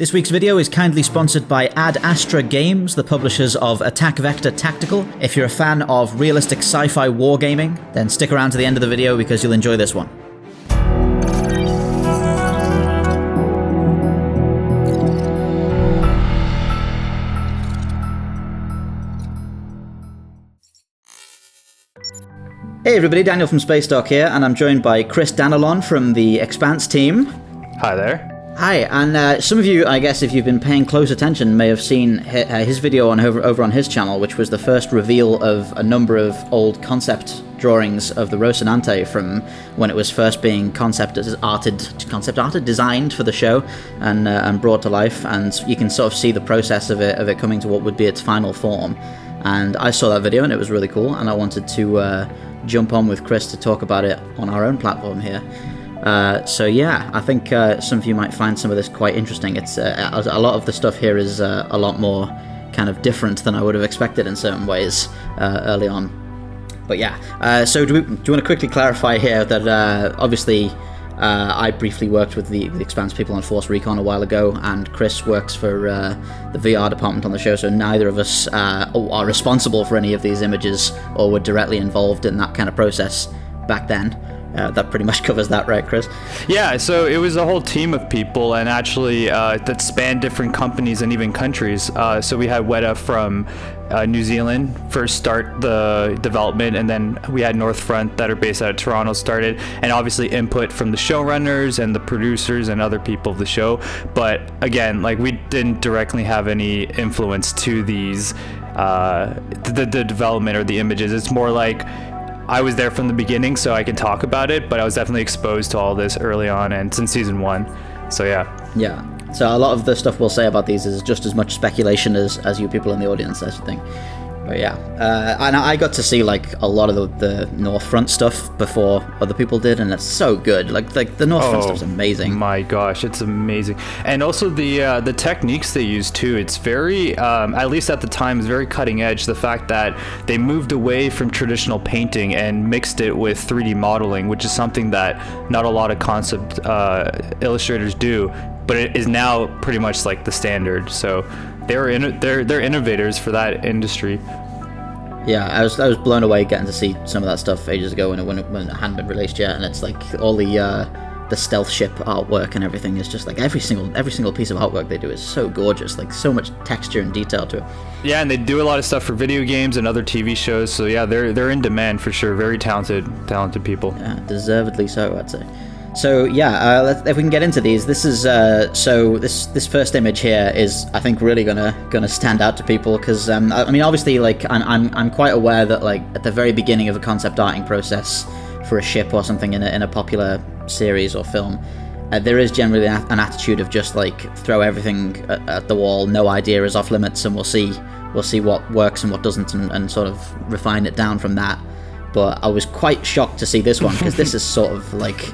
This week's video is kindly sponsored by Astra Games, the publishers of Attack Vector Tactical. If you're a fan of realistic sci-fi wargaming, then stick around to the end of the video because you'll enjoy this one. Hey everybody, Daniel from Spacedock here, and I'm joined by Chris Danelon from the Expanse team. Hi there. Hi, and some of you, I guess, if you've been paying close attention, may have seen his video over on his channel, which was the first reveal of a number of old concept drawings of the Rocinante from when it was first being concept arted, designed for the show, and brought to life. And you can sort of see the process of it coming to what would be its final form. And I saw that video, and it was really cool. And I wanted to jump on with Chris to talk about it on our own platform here. So yeah, I think some of you might find some of this quite interesting. It's a lot of the stuff here is a lot more kind of different than I would have expected in certain ways early on. But yeah, so do you want to quickly clarify here that obviously I briefly worked with the Expanse people on Force Recon a while ago, and Chris works for the VR department on the show, so neither of us are responsible for any of these images or were directly involved in that kind of process back then. That pretty much covers that, right, Chris? Yeah, so it was a whole team of people, and actually that spanned different companies and even countries. So we had Weta from New Zealand first start the development, and then we had Northfront that are based out of Toronto started, and obviously input from the showrunners and the producers and other people of the show. But again, like, we didn't directly have any influence to these the development or the images. It's more like I was there from the beginning, so I can talk about it, but I was definitely exposed to all this early on and since season 1. So yeah. Yeah. So a lot of the stuff we'll say about these is just as much speculation as you people in the audience, I should think. But yeah, and I got to see like a lot of the Northfront stuff before other people did, and it's so good. Like the Northfront stuff's amazing. My gosh, it's amazing. And also the techniques they use too. It's very, at least at the time, it's very cutting edge. The fact that they moved away from traditional painting and mixed it with 3D modeling, which is something that not a lot of concept illustrators do, but it is now pretty much like the standard. So they're innovators for that industry. Yeah, I was blown away getting to see some of that stuff ages ago when it hadn't been released yet, and it's like all the stealth ship artwork and everything is just like every single piece of artwork they do is so gorgeous, like so much texture and detail to it. Yeah, and they do a lot of stuff for video games and other TV shows. So yeah, they're in demand for sure. Very talented people. Yeah, deservedly so, I'd say. So yeah, if we can get into these, this is so this first image here is, I think, really gonna stand out to people because I mean, obviously, like I'm quite aware that like at the very beginning of a concept arting process for a ship or something in a popular series or film, there is generally an attitude of just like throw everything at the wall, no idea is off limits, and we'll see what works and what doesn't, and sort of refine it down from that. But I was quite shocked to see this one because this is sort of like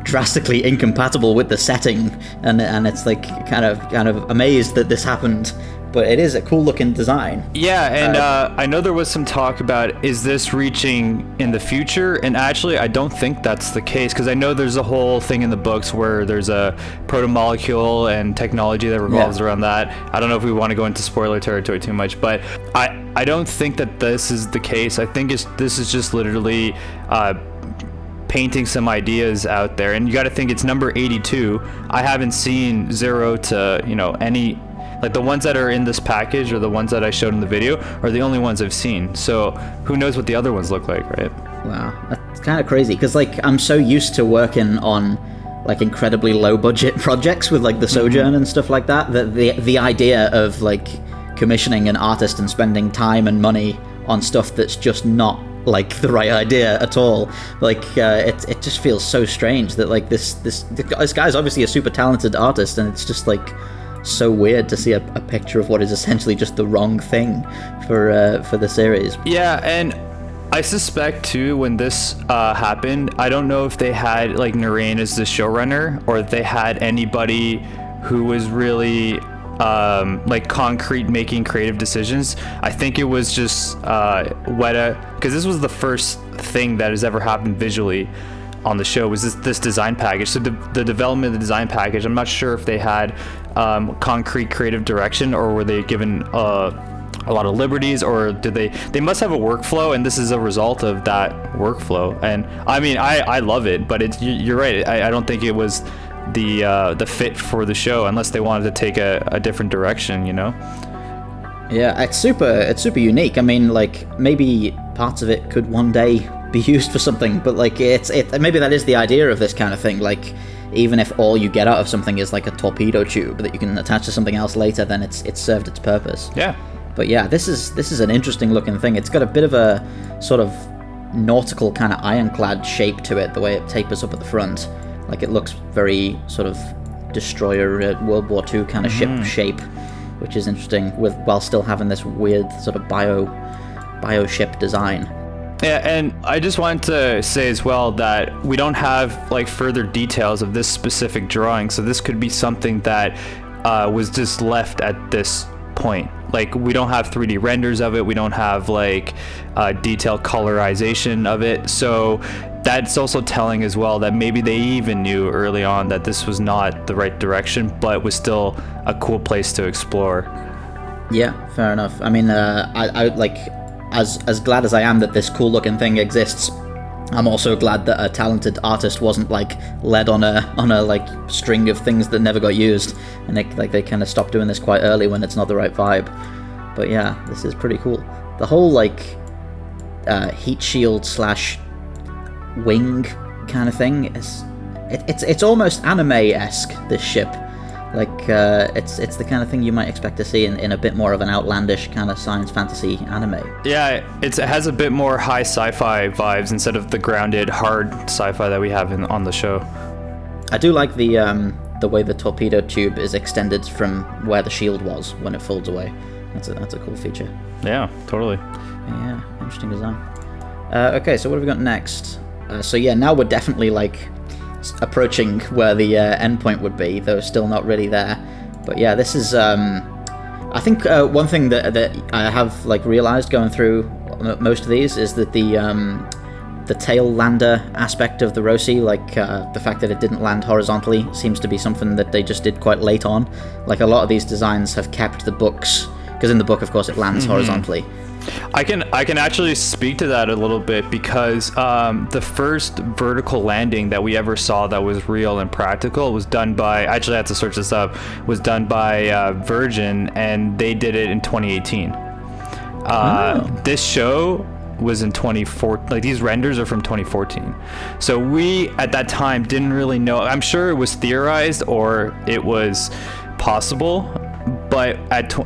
drastically incompatible with the setting, and it's like kind of amazed that this happened, but it is a cool looking design. Yeah, and I know there was some talk about, is this reaching in the future? And actually I don't think that's the case, because I know there's a whole thing in the books where there's a proto-molecule and technology that revolves around that. I don't know if we want to go into spoiler territory too much, but I don't think that this is the case. I think this is just literally painting some ideas out there, and you got to think it's number 82. I haven't seen 0 to any, like the ones that are in this package or the ones that I showed in the video are the only ones I've seen, so who knows what the other ones look like, right? Wow, that's kind of crazy, because like I'm so used to working on like incredibly low budget projects with like the SOJOURN and stuff like that, that the idea of like commissioning an artist and spending time and money on stuff that's just not like the right idea at all, like it just feels so strange that like this guy's obviously a super talented artist, and it's just like so weird to see a picture of what is essentially just the wrong thing for the series. Yeah, and I suspect too, when this happened, I don't know if they had like Narain as the showrunner, or if they had anybody who was really like concrete making creative decisions. I think it was just Weta, because this was the first thing that has ever happened visually on the show, was this design package. So the development of the design package, I'm not sure if they had concrete creative direction, or were they given a lot of liberties, or did they must have a workflow, and this is a result of that workflow. And I mean, I love it, but you're right, I don't think it was the fit for the show, unless they wanted to take a different direction, you know? Yeah, it's super unique. I mean, like, maybe parts of it could one day be used for something, but like maybe that is the idea of this kind of thing. Like, even if all you get out of something is like a torpedo tube that you can attach to something else later, then it's served its purpose. Yeah. But yeah, this is an interesting looking thing. It's got a bit of a sort of nautical kind of ironclad shape to it, the way it tapers up at the front. Like, it looks very sort of destroyer World War II kind of ship shape, which is interesting, while still having this weird sort of bio ship design. Yeah, and I just wanted to say as well that we don't have like further details of this specific drawing, so this could be something that was just left at this point. Like, we don't have 3D renders of it, we don't have like detailed colorization of it, so that's also telling as well that maybe they even knew early on that this was not the right direction, but was still a cool place to explore. Yeah, fair enough. I mean, I like, as glad as I am that this cool looking thing exists, I'm also glad that a talented artist wasn't like led on a like string of things that never got used, and they kind of stopped doing this quite early when it's not the right vibe. But yeah, this is pretty cool. The whole like heat shield / wing kind of thing it's almost anime-esque, this ship. Like, it's the kind of thing you might expect to see in a bit more of an outlandish kind of science fantasy anime. Yeah, it has a bit more high sci-fi vibes instead of the grounded, hard sci-fi that we have on the show. I do like the way the torpedo tube is extended from where the shield was when it folds away. That's a cool feature. Yeah, totally. Yeah, interesting design. Okay, so what have we got next? So yeah, now we're definitely like approaching where the endpoint would be, though still not really there. But yeah, this is I think one thing that I have like realized going through most of these is that the tail lander aspect of the Roci, like the fact that it didn't land horizontally, seems to be something that they just did quite late on. Like, a lot of these designs have kept the books, because in the book, of course, it lands horizontally. I can actually speak to that a little bit, because the first vertical landing that we ever saw that was real and practical was done by, actually I had to search this up, was done by Virgin, and they did it in 2018. This show was in 2014. Like, these renders are from 2014. So we, at that time, didn't really know. I'm sure it was theorized or it was possible, but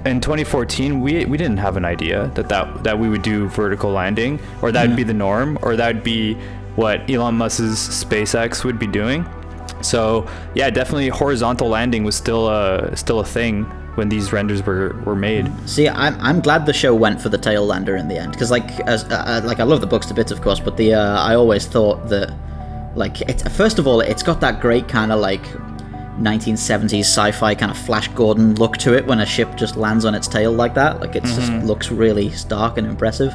in 2014 we didn't have an idea that we would do vertical landing, or that would be the norm, or that would be what Elon Musk's SpaceX would be doing. So yeah, definitely horizontal landing was still a thing when these renders were made. See, I'm glad the show went for the tail lander in the end, because like I love the books to bits, of course, but I always thought that, like, first of all, it's got that great kind of like 1970s sci-fi kind of Flash Gordon look to it when a ship just lands on its tail like that. Like, it just looks really stark and impressive.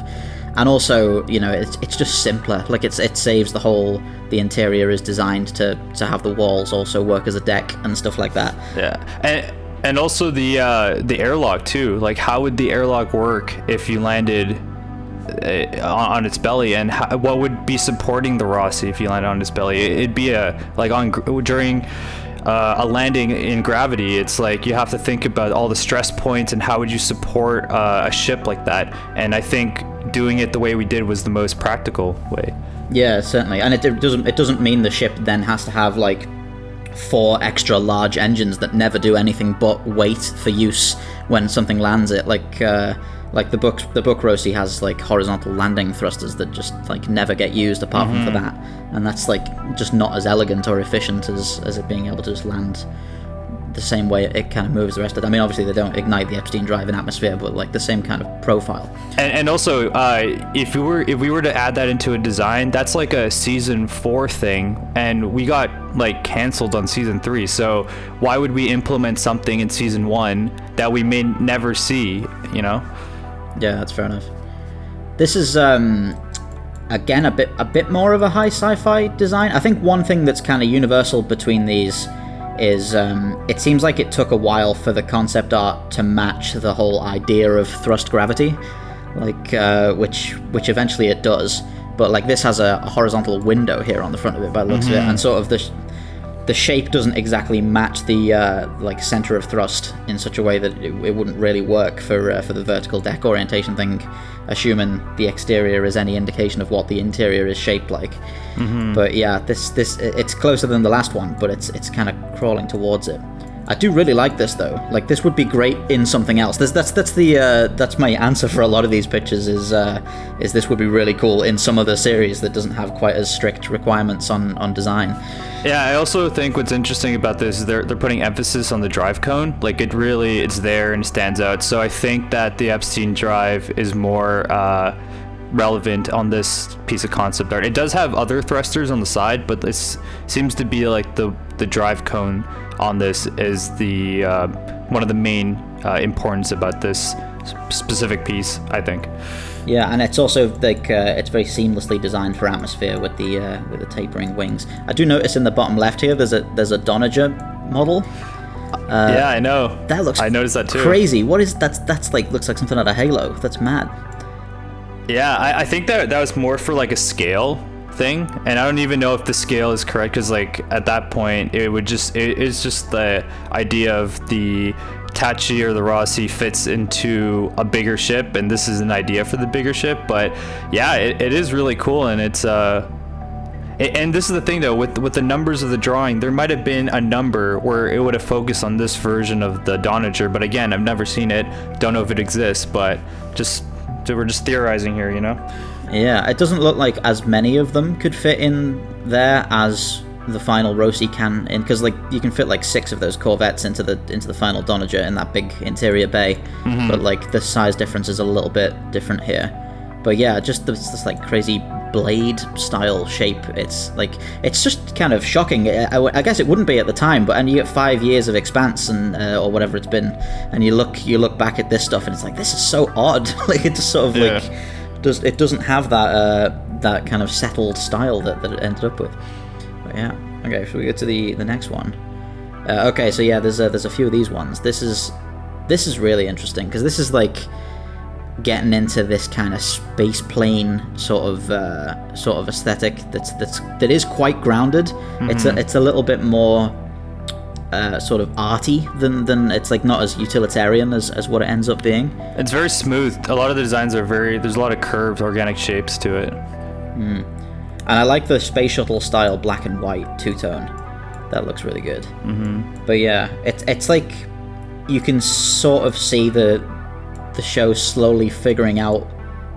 And also, you know, it's just simpler. Like, it saves the interior is designed to have the walls also work as a deck and stuff like that. Yeah, and also the airlock too. Like, how would the airlock work if you landed on its belly, and what would be supporting the Roci if you landed on its belly? It'd be during a landing in gravity, it's like you have to think about all the stress points and how would you support a ship like that. And I think doing it the way we did was the most practical way. Yeah, certainly. And it doesn't mean the ship then has to have like 4 extra large engines that never do anything but wait for use when something lands it. Like the book Roci has like horizontal landing thrusters that just like never get used apart from for that, and that's like just not as elegant or efficient as it being able to just land the same way it kind of moves the rest of it. I mean, obviously they don't ignite the Epstein drive in atmosphere, but like the same kind of profile. And also, if we were to add that into a design, that's like a season 4 thing, and we got like canceled on season 3. So why would we implement something in season 1 that we may never see? You know? Yeah, that's fair enough. This is again a bit more of a high sci-fi design. I think one thing that's kind of universal between these is it seems like it took a while for the concept art to match the whole idea of thrust gravity, like which eventually it does. But like this has a horizontal window here on the front of it by the looks of it, and sort of the shape doesn't exactly match the like center of thrust in such a way that it wouldn't really work for the vertical deck orientation thing, assuming the exterior is any indication of what the interior is shaped like. But yeah, this it's closer than the last one, but it's kind of crawling towards it. I do really like this though. Like this would be great in something else. That's my answer for a lot of these pictures. Is this would be really cool in some other series that doesn't have quite as strict requirements on design. Yeah, I also think what's interesting about this is they're putting emphasis on the drive cone. Like it's there and stands out. So I think that the Epstein drive is more relevant on this piece of concept art. It does have other thrusters on the side, but this seems to be like the drive cone on this is the one of the main importance about this specific piece, I think. Yeah, and it's also like it's very seamlessly designed for atmosphere with the tapering wings. I do notice in the bottom left here there's a Donager model. Yeah, I know. That looks I noticed that too. Crazy. What is that's like looks like something out of Halo. That's mad. Yeah, I think that was more for like a scale thing, and I don't even know if the scale is correct, because like at that point it's just the idea of the Tachi or the Rossi fits into a bigger ship, and this is an idea for the bigger ship. But yeah, it is really cool, and it's and this is the thing though, with the numbers of the drawing, there might have been a number where it would have focused on this version of the Donager, but again, I've never seen it, don't know if it exists, but we're just theorizing here, you know? Yeah, it doesn't look like as many of them could fit in there as the final Rossi can, in, because like you can fit like 6 of those Corvettes into the final Donager in that big interior bay, but like the size difference is a little bit different here. But yeah, just this like crazy blade style shape. It's just kind of shocking. I guess it wouldn't be at the time, but and you get 5 years of Expanse and or whatever it's been, and you look back at this stuff and it's like, this is so odd. Like it just sort of like it doesn't have that kind of settled style that it ended up with. But yeah, okay, should we go to the next one? Okay, so yeah, there's a few of these ones. This is really interesting because this is like getting into this kind of space plane sort of aesthetic that is quite grounded. It's a little bit more sort of arty than it's like not as utilitarian as what it ends up being. It's very smooth. A lot of the designs are there's a lot of curved organic shapes to it. And I like the space shuttle style black and white two-tone. That looks really good. But yeah, it's like you can sort of see the show slowly figuring out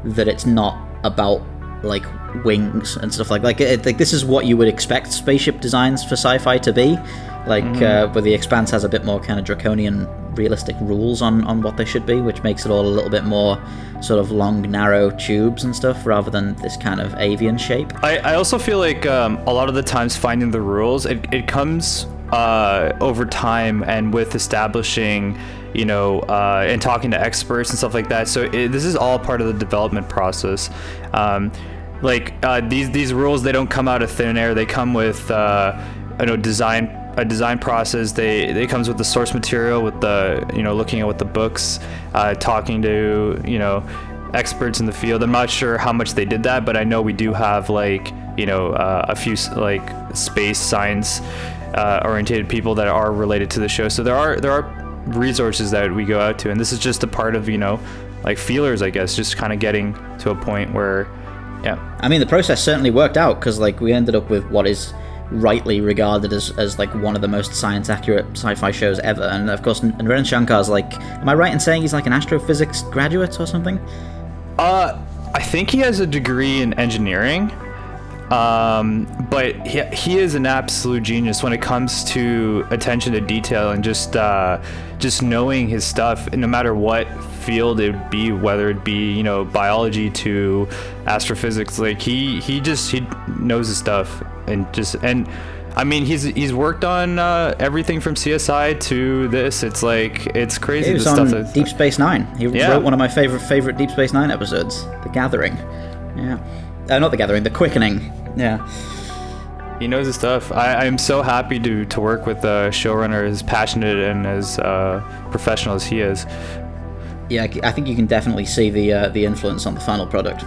that it's not about like wings and stuff like this is what you would expect spaceship designs for sci-fi to be like, where the Expanse has a bit more kind of draconian realistic rules on what they should be, which makes it all a little bit more sort of long narrow tubes and stuff rather than this kind of avian shape. I also feel like a lot of the times finding the rules it comes over time and with establishing, you know, and talking to experts and stuff like that. So this is all part of the development process. These rules, they don't come out of thin air. They come with a design process. They comes with the source material, with the, you know, looking at what the books, talking to, you know, experts in the field. I'm not sure how much they did that, but I know we do have like, you know, a few like space science orientated people that are related to the show. So there are resources that we go out to, and this is just a part of, you know, like feelers, I guess, just kind of getting to a point where, yeah. I mean, the process certainly worked out because like we ended up with what is rightly regarded as like one of the most science accurate sci-fi shows ever, and of course Naren Shankar's like, am I right in saying he's like an astrophysics graduate or something? I think he has a degree in engineering. But he is an absolute genius when it comes to attention to detail and just knowing his stuff, no matter what field it would be, whether it be, you know, biology to astrophysics. Like he knows his stuff, and I mean he's worked on everything from CSI to this. It's like, it's crazy. He was on Deep Space Nine. He wrote one of my favorite Deep Space Nine episodes, The Gathering. Yeah. Not The Gathering, The Quickening. Yeah. He knows his stuff. I'm so happy to work with a showrunner as passionate and as professional as he is. Yeah, I think you can definitely see the influence on the final product.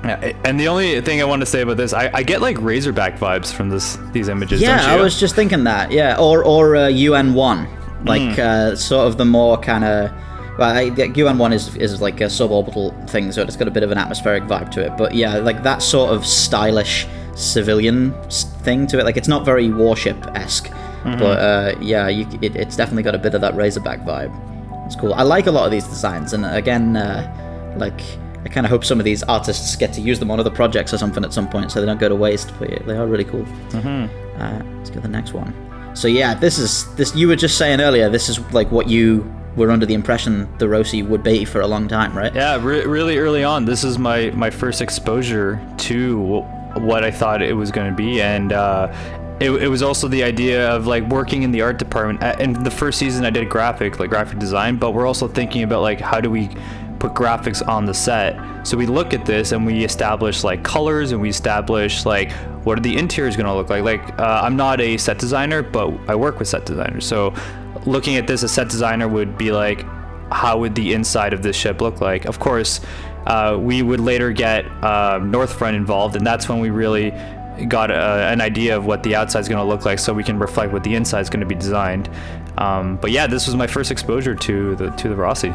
Yeah, and the only thing I want to say about this, I get like Razorback vibes from these images. Yeah, don't you? I was just thinking that. Yeah, or UN1, like sort of the more kind of. Well, UN1 is like a suborbital thing, so it's got a bit of an atmospheric vibe to it. But yeah, like that sort of stylish civilian thing to it. Like it's not very warship-esque, but yeah, it's definitely got a bit of that Razorback vibe. It's cool. I like a lot of these designs, and again, like I kind of hope some of these artists get to use them on other projects or something at some point, so they don't go to waste. But yeah, they are really cool. Let's go to the next one. So yeah, this you were just saying earlier. This is like what you were under the impression the Roci would be for a long time, right? Yeah, really early on. This is my first exposure to what I thought it was going to be, and it was also the idea of like working in the art department. In the first season, I did graphic design, but we're also thinking about like how do we put graphics on the set. So we look at this and we establish like colors, and we establish like what are the interiors going to look like. Like I'm not a set designer, but I work with set designers. So looking at this, a set designer would be like, how would the inside of this ship look like? Of course, we would later get Northfront involved, and that's when we really got an idea of what the outside is going to look like, so we can reflect what the inside is going to be designed. But yeah, this was my first exposure to the Roci.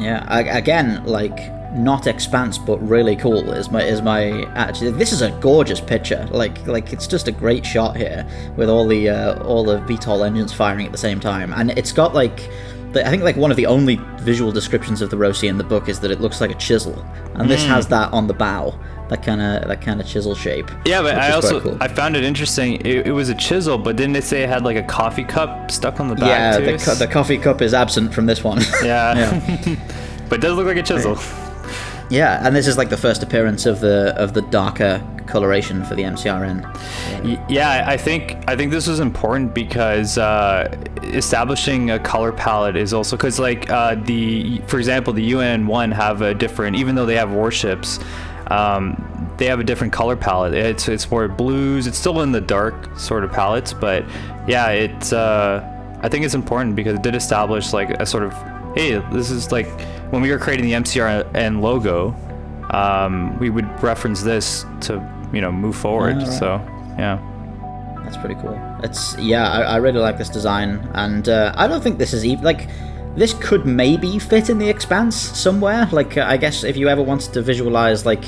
Yeah, again, like not Expanse, but really cool is my actually. This is a gorgeous picture. Like it's just a great shot here with all the VTOL engines firing at the same time, and it's got like. I think like one of the only visual descriptions of the Roci in the book is that it looks like a chisel, and this has that on the bow, that kind of chisel shape. Yeah, but I found it interesting. It was a chisel, but didn't they say it had like a coffee cup stuck on the back? Yeah, too? the coffee cup is absent from this one. Yeah. But it does look like a chisel. Yeah, and this is like the first appearance of the darker coloration for the MCRN. Yeah, I think this was important because establishing a color palette is also because like for example, the UN1 have a different, even though they have warships, they have a different color palette. It's more blues. It's still in the dark sort of palettes, but yeah, I think it's important because it did establish like a sort of, hey, this is like when we were creating the MCRN logo, we would reference this to move forward. Right. So yeah, that's pretty cool. I really like this design, and I don't think this is even like this could maybe fit in the Expanse somewhere. Like I guess if you ever wanted to visualize like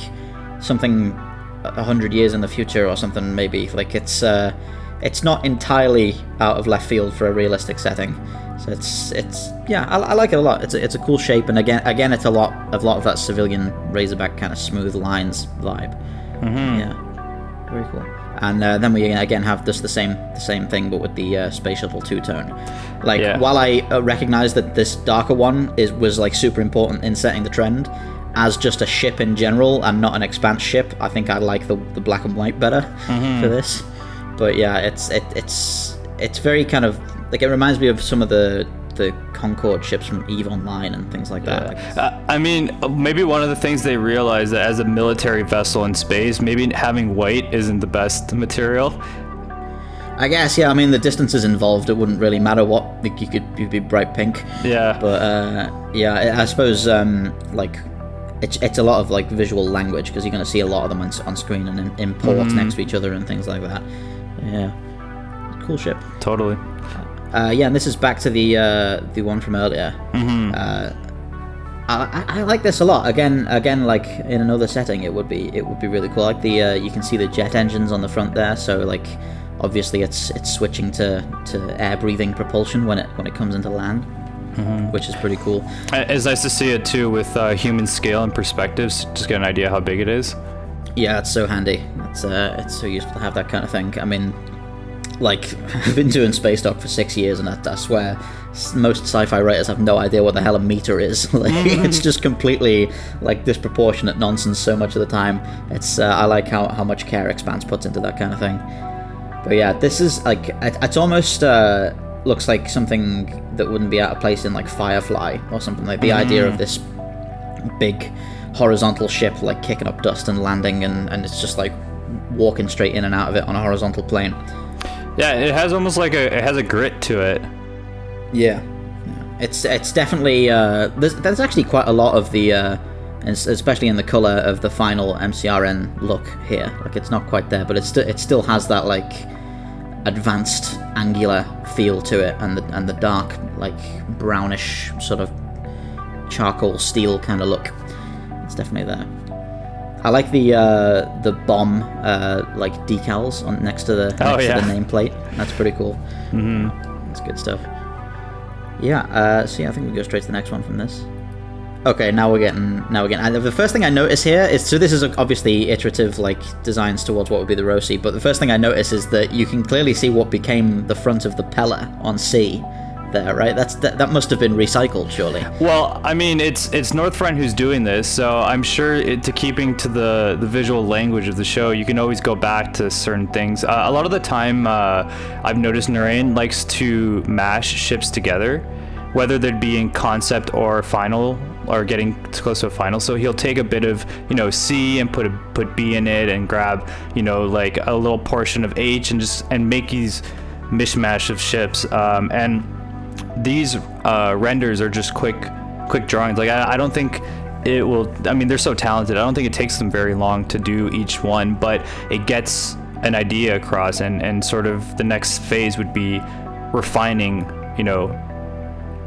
something 100 years in the future or something, maybe like it's not entirely out of left field for a realistic setting. So it's I like it a lot. It's a cool shape, and again it's a lot of that civilian Razorback kind of smooth lines vibe. Yeah, very cool. And then we again have just the same thing, but with the Space Shuttle two-tone. Like while I recognize that this darker one was like super important in setting the trend, as just a ship in general and not an Expanse ship, I think I like the black and white better for this. But yeah, it's very kind of like, it reminds me of some of the Concorde ships from EVE Online and things like that. I mean, maybe one of the things they realize that as a military vessel in space, maybe having white isn't the best material. I guess, yeah. I mean, the distances involved, it wouldn't really matter what. Like, you'd be bright pink. Yeah. But I suppose like it's a lot of like visual language, because you're going to see a lot of them on screen and in ports next to each other and things like that. Yeah. Cool ship. Totally. Yeah, and this is back to the one from earlier. I like this a lot. Again, like in another setting, it would be really cool. Like you can see the jet engines on the front there. So like, obviously it's switching to air breathing propulsion when it comes into land, which is pretty cool. It's nice to see it too with human scale and perspectives. Just get an idea how big it is. Yeah, it's so handy. It's so useful to have that kind of thing. I mean, like, I've been doing Spacedock for 6 years, and I swear most sci-fi writers have no idea what the hell a meter is. Like, it's just completely like disproportionate nonsense so much of the time. It's I like how much care Expanse puts into that kind of thing. But yeah, this is like, it's almost looks like something that wouldn't be out of place in like Firefly or something. Like the idea of this big horizontal ship like kicking up dust and landing, and it's just like walking straight in and out of it on a horizontal plane. Yeah, it has almost like it has a grit to it. Yeah. It's definitely there's actually quite a lot of the especially in the color of the final MCRN look here. Like, it's not quite there, but it still has that like advanced angular feel to it, and the dark like brownish sort of charcoal steel kind of look. It's definitely there. I like the bomb like decals on next to the nameplate. That's pretty cool. Mm-hmm. That's good stuff. Yeah. So yeah, I think we go straight to the next one from this. Okay, now we're getting. And the first thing I notice here is, so this is obviously iterative like designs towards what would be the Roci, but the first thing I notice is that you can clearly see what became the front of the Pella on C. There, right? That must have been recycled, surely. Well, I mean, it's Northrend who's doing this, so I'm sure to keeping to the visual language of the show, you can always go back to certain things. A lot of the time, I've noticed Narain likes to mash ships together, whether they'd be in concept or final, or getting close to a final. So he'll take a bit of, C and put B in it, and grab, like a little portion of H, and make these mishmash of ships. And these renders are just quick drawings. Like, I don't think it will. I mean, they're so talented. I don't think it takes them very long to do each one, but it gets an idea across, and sort of the next phase would be refining,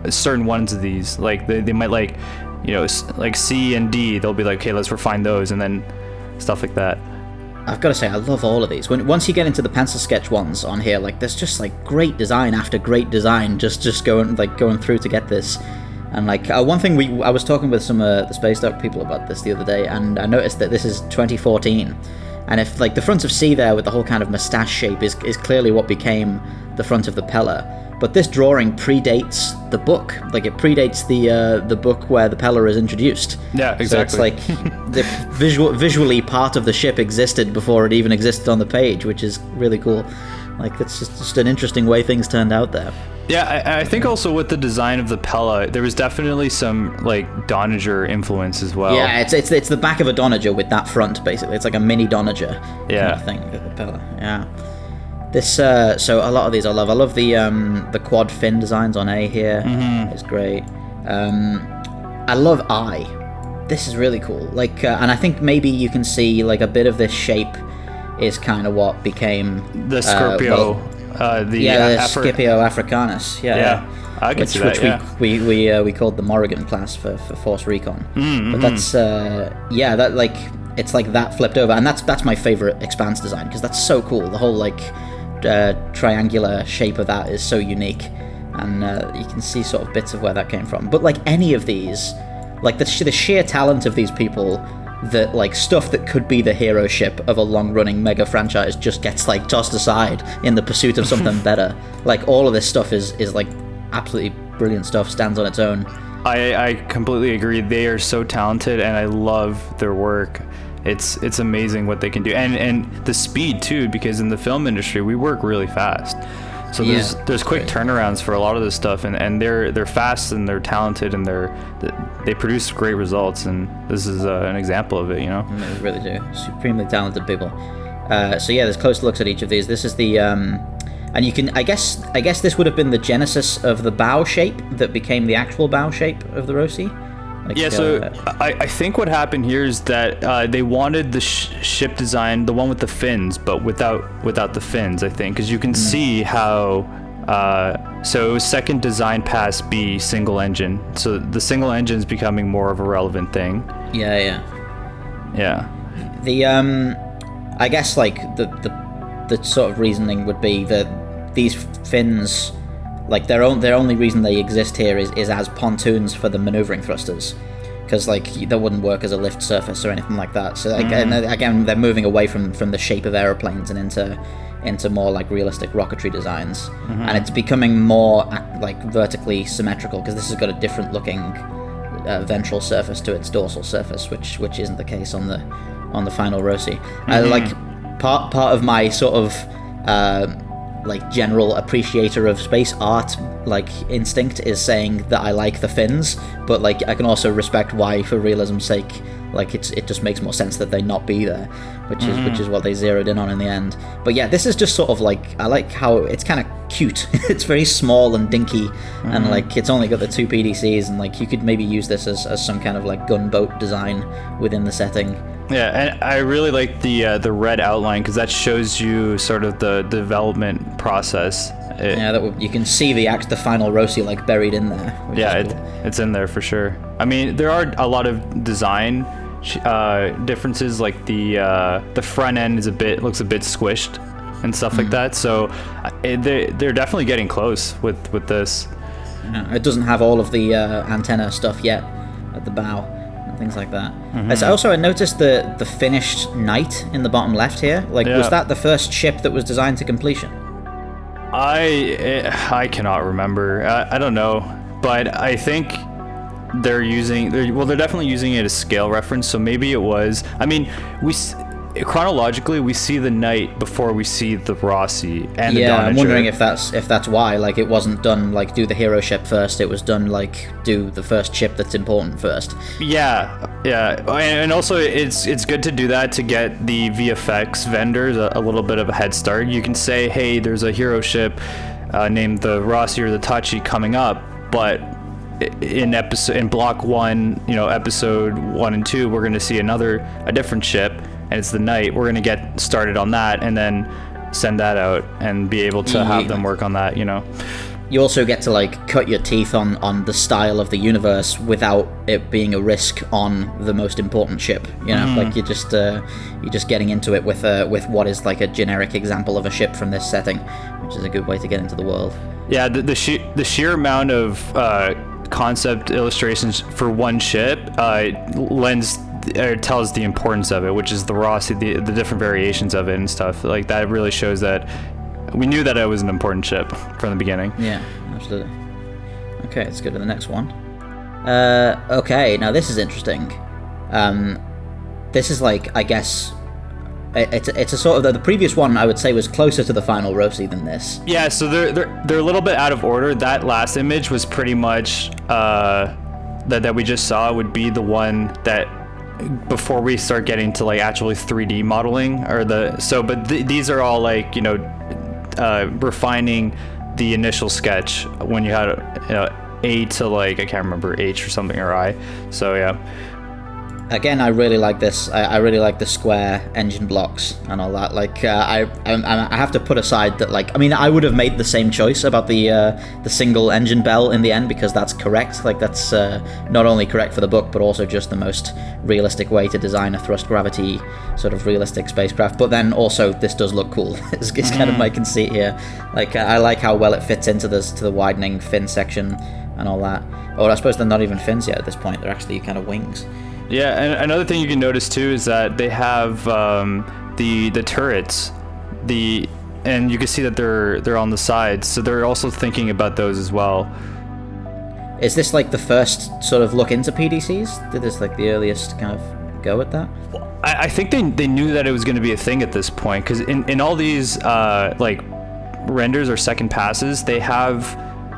certain ones of these. Like they might like C and D. They'll be like, okay, let's refine those, and then stuff like that. I've got to say, I love all of these. Once you get into the pencil sketch ones on here, like, there's just like great design after great design, just going through to get this. And like one thing I was talking with some the Spacedock people about this the other day, and I noticed that this is 2014, and if like the front of C there with the whole kind of moustache shape is clearly what became the front of the Pella. But this drawing predates the book. Like, it predates the book where the Pella is introduced. Yeah, exactly. So it's like the visually part of the ship existed before it even existed on the page, which is really cool. Like, it's just an interesting way things turned out there. Yeah, I think also with the design of the Pella, there was definitely some like Donager influence as well. Yeah, it's the back of a Donager with that front, basically. It's like a mini Donager kind of thing, the Pella. Yeah. This so a lot of these I love. I love the quad fin designs on A here. Mm-hmm. It's great. I love I. This is really cool. Like, and I think maybe you can see like a bit of this shape is kind of what became the Scorpio. The Scipio Africanus. Yeah. I can see that. Which we called the Morrigan class for Force Recon. Mm-hmm. But that's that like it's like that flipped over, and that's my favorite Expanse design, because that's so cool. The whole like triangular shape of that is so unique, and you can see sort of bits of where that came from. But like any of these, like the sheer talent of these people, that like stuff that could be the hero ship of a long-running mega franchise just gets like tossed aside in the pursuit of something better. Like, all of this stuff is like absolutely brilliant stuff, stands on its own. I completely agree. They are so talented, and I love their work. It's amazing what they can do, and the speed too, because in the film industry we work really fast, so there's quick turnarounds for a lot of this stuff, and they're fast, and they're talented, and they produce great results, and this is an example of it. They really do. Supremely talented people. So yeah, there's close looks at each of these. This is the and you can I guess this would have been the genesis of the bow shape that became the actual bow shape of the Roci. So I think what happened here is that they wanted the ship design, the one with the fins, but without the fins, I think, because you can see how so it was second design pass B, single engine, so the single engine is becoming more of a relevant thing. Yeah The I guess like the sort of reasoning would be that these fins, like their only reason they exist here is as pontoons for the maneuvering thrusters, because like they wouldn't work as a lift surface or anything like that. So again, they're moving away from the shape of aeroplanes and into more like realistic rocketry designs, and it's becoming more like vertically symmetrical, because this has got a different looking ventral surface to its dorsal surface, which isn't the case on the final Roci. Like part of my sort of like general appreciator of space art like instinct is saying that I like the fins, but like I can also respect why, for realism's sake, Like it just makes more sense that they not be there, which is what they zeroed in on in the end. But yeah, this is just sort of like, I like how it's kind of cute. It's very small and dinky, and like it's only got the 2 PDCs, and like you could maybe use this as some kind of like gunboat design within the setting. Yeah, and I really like the red outline, because that shows you sort of the development process. You can see the final Roci like buried in there. Yeah, cool. It's in there for sure. I mean, there are a lot of design differences, like the front end looks a bit squished and stuff like that. So they're definitely getting close with this. Yeah, it doesn't have all of the antenna stuff yet at the bow. Things like that. I noticed the finished Knight in the bottom left here. Was that the first ship that was designed to completion? I cannot remember. I don't know, but I think they're definitely using it as scale reference. So maybe it was. I mean, chronologically we see the Knight before we see the Roci and the Donager. I'm wondering if that's why, like, it wasn't done like do the hero ship first, it was done like do the first ship that's important first. Yeah, and also it's good to do that to get the VFX vendors a little bit of a head start. You can say, hey, there's a hero ship named the Roci or the Tachi coming up, but in block 1, episode 1 and 2, we're going to see a different ship, and it's the Knight. We're going to get started on that and then send that out and be able to have them work on that, You also get to like cut your teeth on the style of the universe without it being a risk on the most important ship. Like you're just getting into it with what is like a generic example of a ship from this setting, which is a good way to get into the world. Yeah, the sheer amount of concept illustrations for one ship tells the importance of it, which is the Roci, the different variations of it and stuff like that. Really shows that we knew that it was an important ship from the beginning. Yeah, absolutely. Okay, let's go to the next one. Okay, now this is interesting. This is like, I guess, it's a sort of the previous one I would say was closer to the final Roci than this. Yeah, so they're a little bit out of order. That last image was pretty much that we just saw would be the one that before we start getting to like actually 3D modeling these are all like refining the initial sketch when you had A to like I can't remember H or something or I. So yeah. Again, I really like this. I really like the square engine blocks and all that. Like, I have to put aside that, like, I mean, I would have made the same choice about the single engine bell in the end, because that's correct. Like, that's not only correct for the book, but also just the most realistic way to design a thrust gravity sort of realistic spacecraft. But then also, this does look cool. It's kind of my conceit here. Like, I like how well it fits into the widening fin section and all that. Or I suppose they're not even fins yet at this point. They're actually kind of wings. Yeah, and another thing you can notice too is that they have the turrets, and you can see that they're on the sides, so they're also thinking about those as well. Is this like the first sort of look into PDCs? Did this like the earliest kind of go at that? I think they knew that it was going to be a thing at this point, because in all these like renders or second passes, they have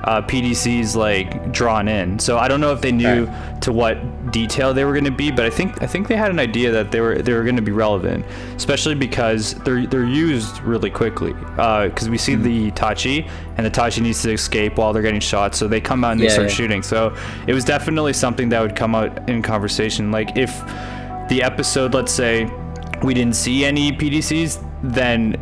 PDCs like drawn in. So I don't know if they knew to what detail they were going to be, but I think they had an idea that they were going to be relevant, especially because they're used really quickly. Because we see the Tachi, and the Tachi needs to escape while they're getting shot, so they come out and they start shooting. So it was definitely something that would come out in conversation. Like if the episode, let's say, we didn't see any PDCs, then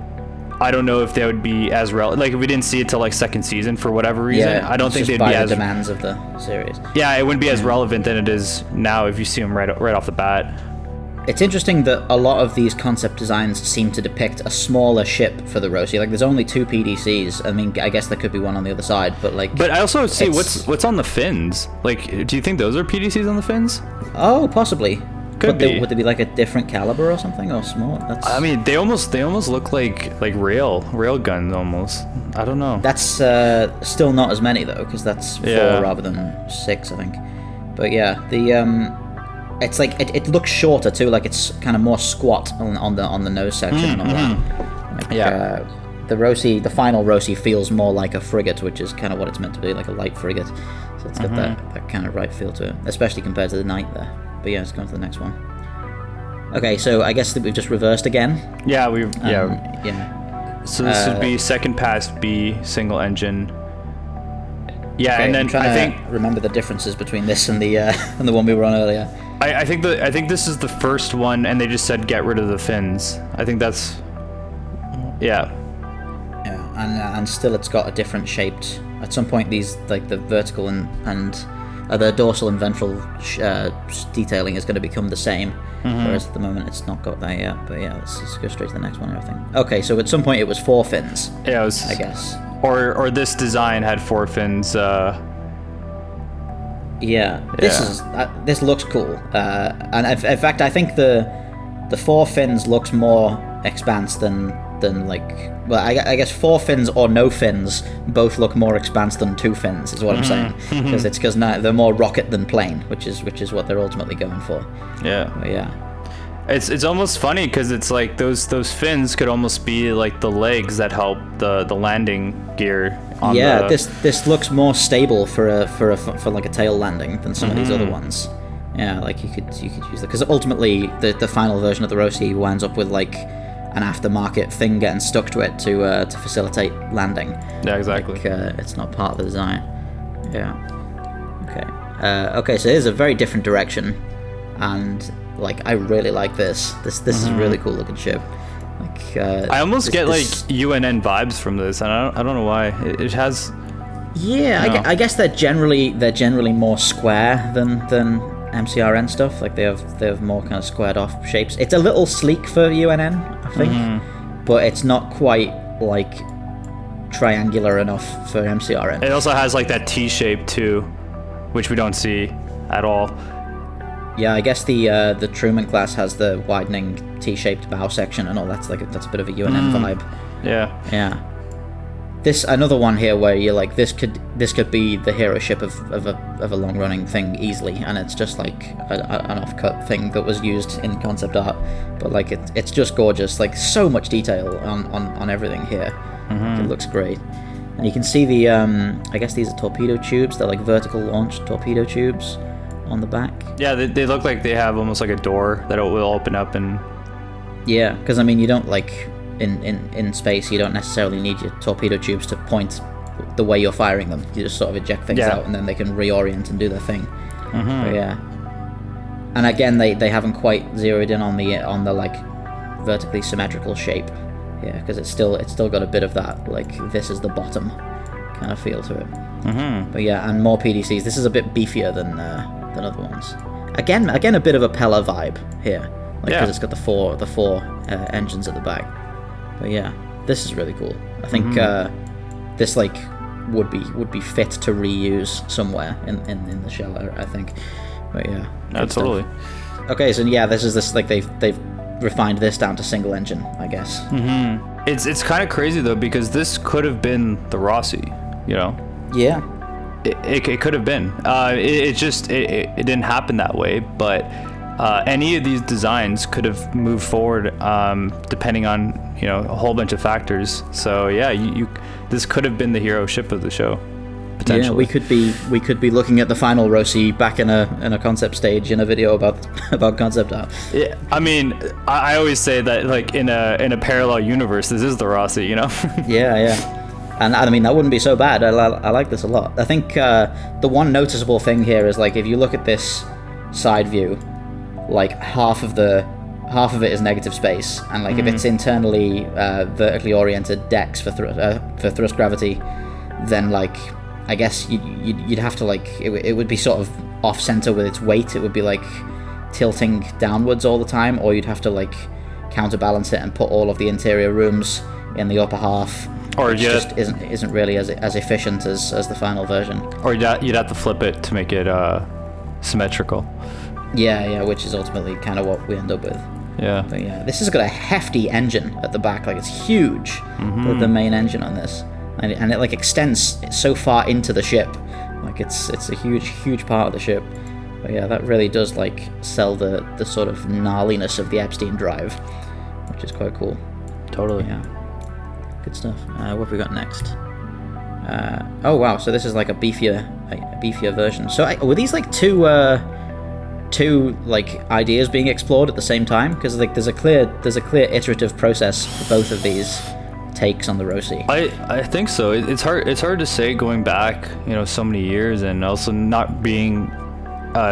I don't know if they would be as relevant. Like if we didn't see it till like second season for whatever reason, I don't think they'd be as demands of the series. Yeah, it wouldn't be as relevant than it is now if you see them right off the bat. It's interesting that a lot of these concept designs seem to depict a smaller ship for the Roci. Like there's only 2 PDCs. I mean, I guess there could be one on the other side, but like. But I also see what's on the fins. Like, do you think those are PDCs on the fins? Oh, possibly. Would they be like a different caliber or something, or small? I mean, they almost look like rail guns almost. I don't know. That's still not as many though, because that's 4 rather than 6, I think. But yeah, it's like it looks shorter too. Like it's kind of more squat on the nose section and all that. Like, the Roci, the final Roci, feels more like a frigate, which is kind of what it's meant to be, like a light frigate. So it's got that kind of right feel to it, especially compared to the Knight there. But yeah, let's go on to the next one. Okay, so I guess that we've just reversed again. Yeah, Yeah. So this would be second pass B, single engine. Yeah, Okay, and then I think remember the differences between this and the and the one we were on earlier. I think this is the first one, and they just said get rid of the fins. I think that's yeah. Yeah, and still it's got a different shaped. At some point, these like the vertical and the dorsal and ventral detailing is going to become the same. Whereas at the moment it's not got that yet. But yeah, let's just go straight to the next one, I think. Okay, so at some point it was 4 fins. Yeah, it was, I guess. Or this design had 4 fins. Yeah, this looks cool. And in fact, I think the 4 fins looks more Expanse than like, well, I guess 4 fins or no fins both look more Expanse than 2 fins is what I'm saying, because now they're more rocket than plane, which is what they're ultimately going for. Yeah. But yeah. It's almost funny because it's like those fins could almost be like the legs that help the landing gear. This looks more stable for like a tail landing than some of these other ones. Yeah, like you could use that, because ultimately the final version of the Roci winds up with like an aftermarket thing getting stuck to it to facilitate landing. Yeah, exactly. Like, it's not part of the design. Yeah. Okay, so here's a very different direction, and like I really like this. This is a really cool looking ship. Like I almost get like UNN vibes from this, and I don't know why. It has. Yeah, I guess they're generally more square than MCRN stuff. Like they have more kind of squared off shapes. It's a little sleek for UNN, I think, but it's not quite like triangular enough for MCRN. It also has like that T shape too, which we don't see at all. Yeah, I guess the Truman class has the widening T-shaped bow section and all. That's a bit of a UNN vibe. Yeah. This another one here where you're like, this could be the hero ship of a long running thing easily, and it's just like an offcut thing that was used in concept art, but like it's just gorgeous. Like so much detail on everything here. It looks great, and you can see the I guess these are torpedo tubes. They're like vertical launched torpedo tubes on the back. Yeah, they look like they have almost like a door that will open up and. Yeah, because I mean you don't like. In space, you don't necessarily need your torpedo tubes to point the way you're firing them. You just sort of eject things out, and then they can reorient and do their thing. But yeah, and again, they haven't quite zeroed in on the like vertically symmetrical shape. Yeah, because it's still got a bit of that like this is the bottom kind of feel to it. But yeah, and more PDCs. This is a bit beefier than other ones. Again, a bit of a Pella vibe here, like because it's got the four engines at the back. But yeah, this is really cool. I think this like would be fit to reuse somewhere in the shell. I think. But yeah, totally. Okay, so yeah, this like they've refined this down to single engine, I guess. It's kind of crazy though, because this could have been the Roci, you know. Yeah. It could have been. It didn't happen that way, but. Any of these designs could have moved forward depending on a whole bunch of factors. So yeah, this could have been the hero ship of the show potentially. Yeah, we could be looking at the final Roci back in a concept stage in a video about concept art. Yeah, I mean, I always say that like in a parallel universe, this is the Roci, you know. Yeah. And I mean that wouldn't be so bad. I like this a lot. I think the one noticeable thing here is like if you look at this side view. Like half of it is negative space, and like if it's internally vertically oriented decks for thrust gravity, then like I guess you'd have to like it would be sort of off center with its weight. It would be like tilting downwards all the time, or you'd have to like counterbalance it and put all of the interior rooms in the upper half. Or just isn't really as efficient as the final version. Or you'd have to flip it to make it symmetrical. Yeah, which is ultimately kind of what we end up with. Yeah. But yeah, this has got a hefty engine at the back, like it's huge, the main engine on this, and it like extends so far into the ship, like it's a huge part of the ship. But yeah, that really does like sell the sort of gnarliness of the Epstein drive, which is quite cool. Totally. Yeah. Good stuff. What have we got next? Oh wow, so this is like a beefier version. So were these like two two like ideas being explored at the same time? Because like there's a clear iterative process for both of these takes on the Roci. I think so. It's hard to say going back, so many years, and also not being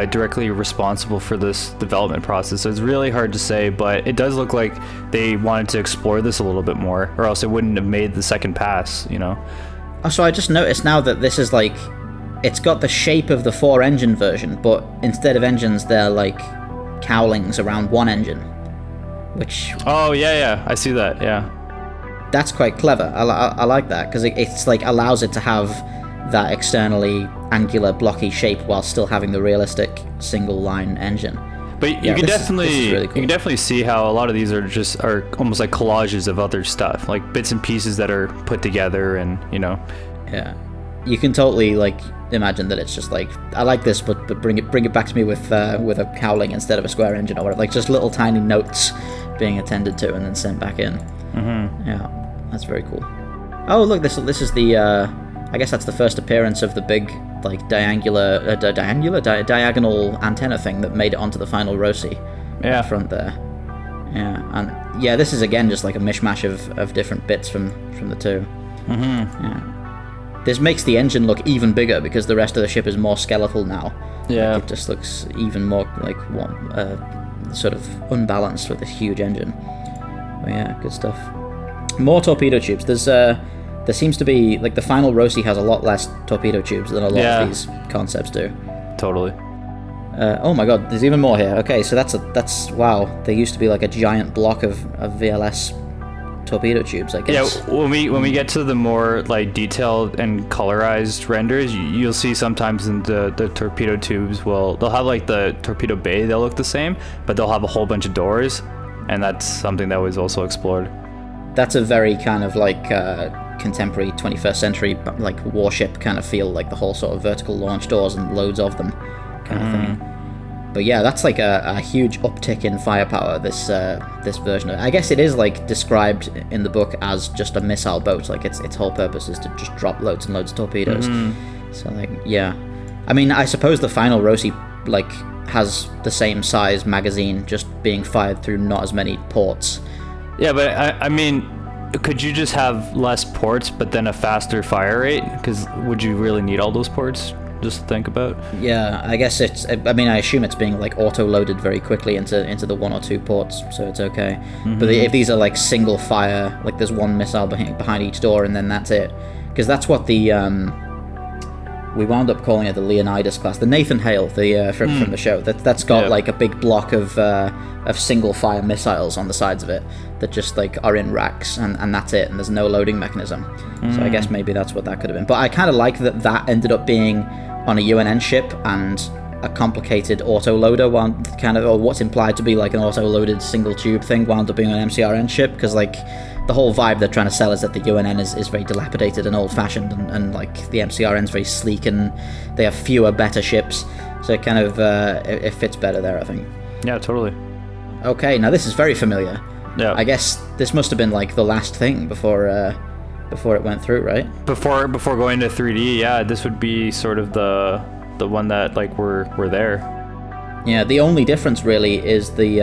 directly responsible for this development process. So it's really hard to say, but it does look like they wanted to explore this a little bit more, or else it wouldn't have made the second pass, Oh, so I just noticed now that this is like, it's got the shape of the 4-engine version, but instead of engines, they're like cowlings around one engine, which... Oh, yeah, I see that, yeah. That's quite clever. I like that, because it's like allows it to have that externally angular blocky shape while still having the realistic single line engine. But you can definitely really cool. You can definitely see how a lot of these are almost like collages of other stuff, like bits and pieces that are put together, and Yeah, you can totally like imagine that it's just like, I like this, but bring it back to me with a cowling instead of a square engine or whatever. Like just little tiny notes being attended to and then sent back in. Mm-hmm. Yeah, that's very cool. Oh look, this is the I guess that's the first appearance of the big like diagonal antenna thing that made it onto the final Roci. Yeah, front there. Yeah, and yeah, this is again just like a mishmash of different bits from the two. Mm-hmm. Yeah, this makes the engine look even bigger because the rest of the ship is more skeletal now. Yeah, like, it just looks even more like sort of unbalanced with this huge engine. But yeah, good stuff. More torpedo tubes. There seems to be, like, the final Roci has a lot less torpedo tubes than a lot of these concepts do. Totally. Oh my god, there's even more here. Okay, so that's wow. There used to be like a giant block of VLS torpedo tubes, I guess. Yeah, when we get to the more like detailed and colorized renders, you'll see sometimes in the torpedo tubes they'll have like the torpedo bay, they'll look the same, but they'll have a whole bunch of doors, and that's something that was also explored. That's a very kind of like contemporary 21st century like warship kind of feel, like the whole sort of vertical launch doors and loads of them kind of thing. But yeah, that's like a huge uptick in firepower, this version. I guess it is like described in the book as just a missile boat, like its whole purpose is to just drop loads and loads of torpedoes. So like, yeah, I mean, I suppose the final Roci like has the same size magazine, just being fired through not as many ports. Yeah, but I mean, could you just have less ports but then a faster fire rate? Because would you really need all those ports just to think about? Yeah, I guess I mean, I assume it's being like auto-loaded very quickly into the 1 or 2 ports, so it's okay. Mm-hmm. But if these are like single fire, like there's one missile behind each door and then that's it. Because that's what the... we wound up calling it the Leonidas class, the Nathan Hale, from the show. That's got like a big block of single fire missiles on the sides of it that just like are in racks, and that's it, and there's no loading mechanism. So I guess maybe that's what that could have been. But I kind of like that ended up being on a UNN ship, and a complicated auto-loader or what's implied to be like an auto-loaded single tube thing wound up being an MCRN ship, because like the whole vibe they're trying to sell is that the UNN is very dilapidated and old-fashioned, and like the MCRN's very sleek and they have fewer, better ships, so it kind of it fits better there, I think. Yeah, totally. Okay, now this is very familiar. Yeah. I guess this must have been like the last thing before it went through, right? Before going to 3D, yeah, this would be sort of the one that like we're there. Yeah, the only difference really is the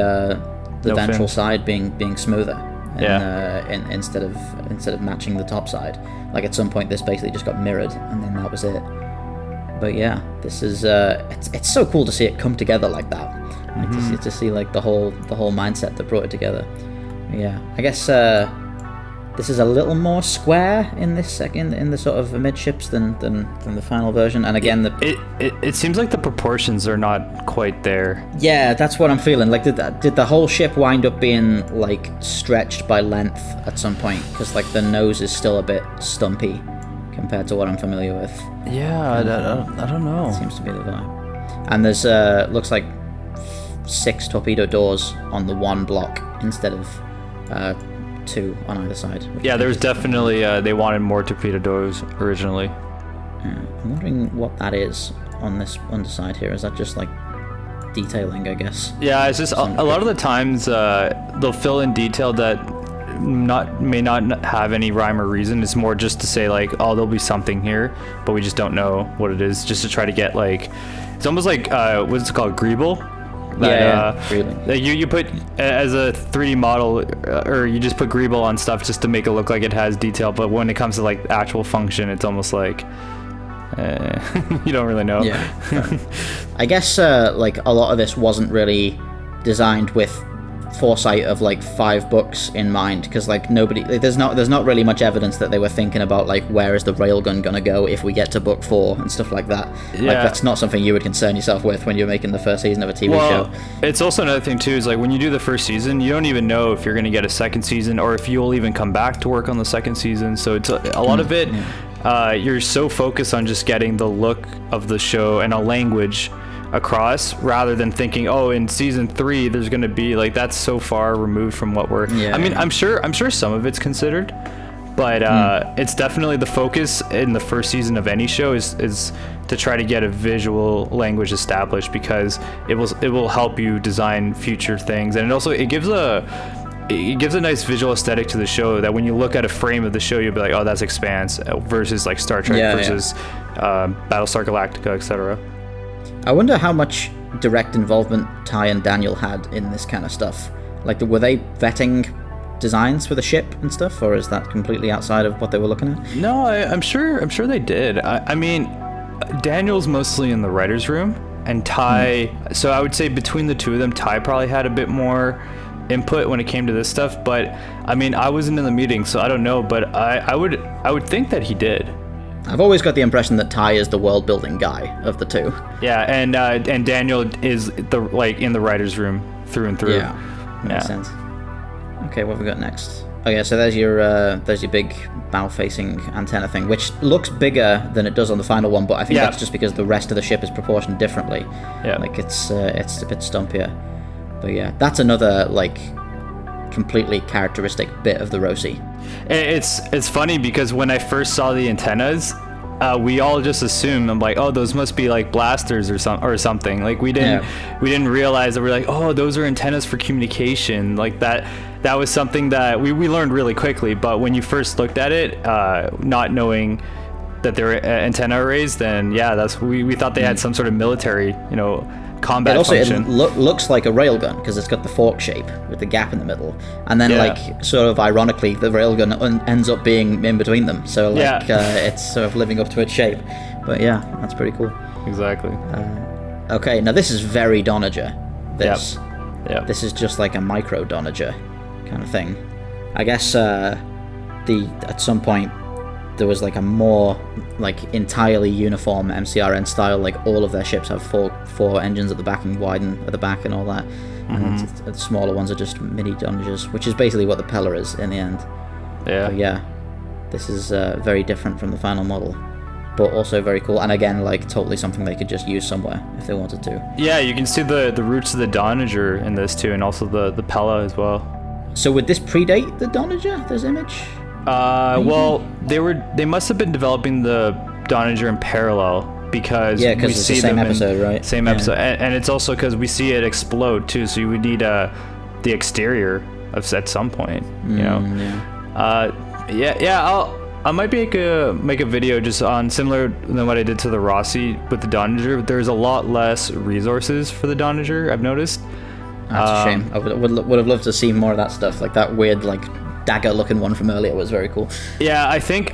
No ventral fins. side being smoother. And, instead of matching the top side. Like at some point this basically just got mirrored and then that was it. But yeah, this is it's so cool to see it come together like that. Like to see like the whole mindset that brought it together. Yeah, I guess this is a little more square in this in the sort of midships than the final version. And again, it seems like the proportions are not quite there. Yeah, that's what I'm feeling. Like, did the whole ship wind up being like stretched by length at some point? Because like the nose is still a bit stumpy compared to what I'm familiar with. Yeah, I don't know. It seems to be the vibe. And there's looks like 6 torpedo doors on the one block instead of 2 on either side. Yeah, there was definitely they wanted more torpedo doors originally. I'm wondering what that is on this underside here. Is that just like detailing, I guess? Yeah, it's just a lot of the times they'll fill in detail that may not have any rhyme or reason. It's more just to say like, oh, there'll be something here, but we just don't know what it is, just to try to get like, it's almost like what's it called, greeble, really. That you put as a 3D model, or you just put greeble on stuff just to make it look like it has detail, but when it comes to like actual function, it's almost like you don't really know. Yeah. I guess like a lot of this wasn't really designed with foresight of like 5 books in mind, because like there's not really much evidence that they were thinking about like where is the railgun gonna go if we get to book 4 and stuff like that. Like that's not something you would concern yourself with when you're making the first season of a TV show. It's also another thing too, is like when you do the first season, you don't even know if you're gonna get a second season or if you'll even come back to work on the second season. So it's a lot of it. You're so focused on just getting the look of the show and a language across, rather than thinking, oh, in season 3 there's going to be like, that's so far removed from what we're I'm sure some of it's considered, but it's definitely the focus in the first season of any show is to try to get a visual language established, because it will help you design future things, and it gives a nice visual aesthetic to the show, that when you look at a frame of the show, you'll be like, oh, that's Expanse, versus like Star Trek versus Battlestar Galactica, etc. I wonder how much direct involvement Ty and Daniel had in this kind of stuff. Like, were they vetting designs for the ship and stuff, or is that completely outside of what they were looking at? No, I'm sure they did. I mean, Daniel's mostly in the writer's room, and Ty, so I would say between the two of them, Ty probably had a bit more input when it came to this stuff, but I mean, I wasn't in the meeting, so I don't know, but I would think that he did. I've always got the impression that Ty is the world-building guy of the two. Yeah, and Daniel is in the writer's room through and through. Yeah, makes sense. Okay, what have we got next? Okay, so there's your big bow-facing antenna thing, which looks bigger than it does on the final one, but I think that's just because the rest of the ship is proportioned differently. Yeah, like it's a bit stumpier. But yeah, that's another like completely characteristic bit of the Roci. It's funny because when I first saw the antennas, we all just assumed, I'm like, oh, those must be like blasters or something. Like we didn't realize that we're like, oh, those are antennas for communication. Like that was something that we learned really quickly. But when you first looked at it, not knowing that they were antenna arrays, then we thought they had some sort of military, combat function. It looks like a railgun because it's got the fork shape with the gap in the middle, and then like sort of ironically the railgun ends up being in between them, so like it's sort of living up to its shape. But yeah, that's pretty cool. Exactly. Okay, now this is very Donager. This is just like a micro Donager kind of thing. I guess at some point there was like a more like entirely uniform MCRN style, like all of their ships have four engines at the back and widen at the back and all that, and the smaller ones are just mini Donagers, which is basically what the Peller is in the end. But this is very different from the final model, but also very cool, and again like totally something they could just use somewhere if they wanted to. Yeah, you can see the roots of the Donager in this too, and also the Pella as well. So would this predate the Donager, this image? Well, they must have been developing the Donager in parallel, because we it's see the same them episode, right? Same episode, and it's also because we see it explode too, so you would need the exterior at some point, I might make a video just on similar than what I did to the Rossi with the Donager. There's a lot less resources for the Donager, I've noticed. That's a shame. I would have loved to see more of that stuff, like that weird like dagger looking one from earlier was very cool. Yeah, I think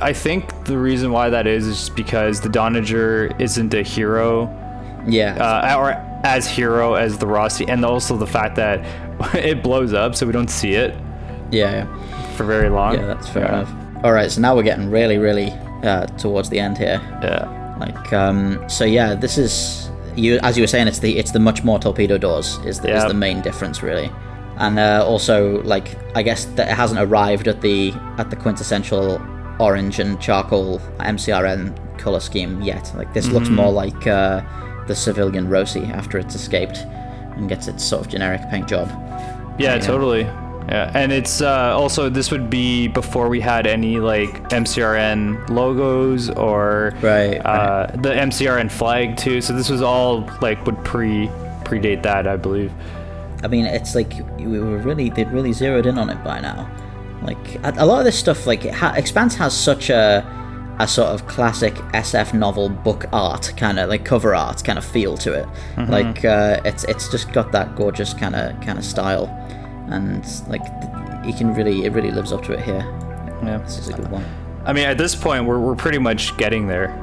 the reason why that is just because the Donager isn't a hero. Or as hero as the Rossi, and also the fact that it blows up so we don't see it. For very long. Yeah, that's fair enough. All right, so now we're getting really, really towards the end here. Yeah. Like this is as you were saying, it's the much more torpedo doors is the main difference really. And also, like, I guess that it hasn't arrived at the quintessential orange and charcoal MCRN color scheme yet. Like, this looks more like the civilian Roci after it's escaped and gets its sort of generic paint job. Yeah, totally. Yeah, and it's also, this would be before we had any like MCRN logos or the MCRN flag too. So this was all like would predate that, I believe. I mean, it's like they'd really zeroed in on it by now. Like a lot of this stuff, like Expanse has such a a sort of classic SF novel book art, kind of like cover art kind of feel to it. Like it's just got that gorgeous kind of style, and like it really lives up to it here. Yeah, this is a good one. I mean, at this point, we're pretty much getting there.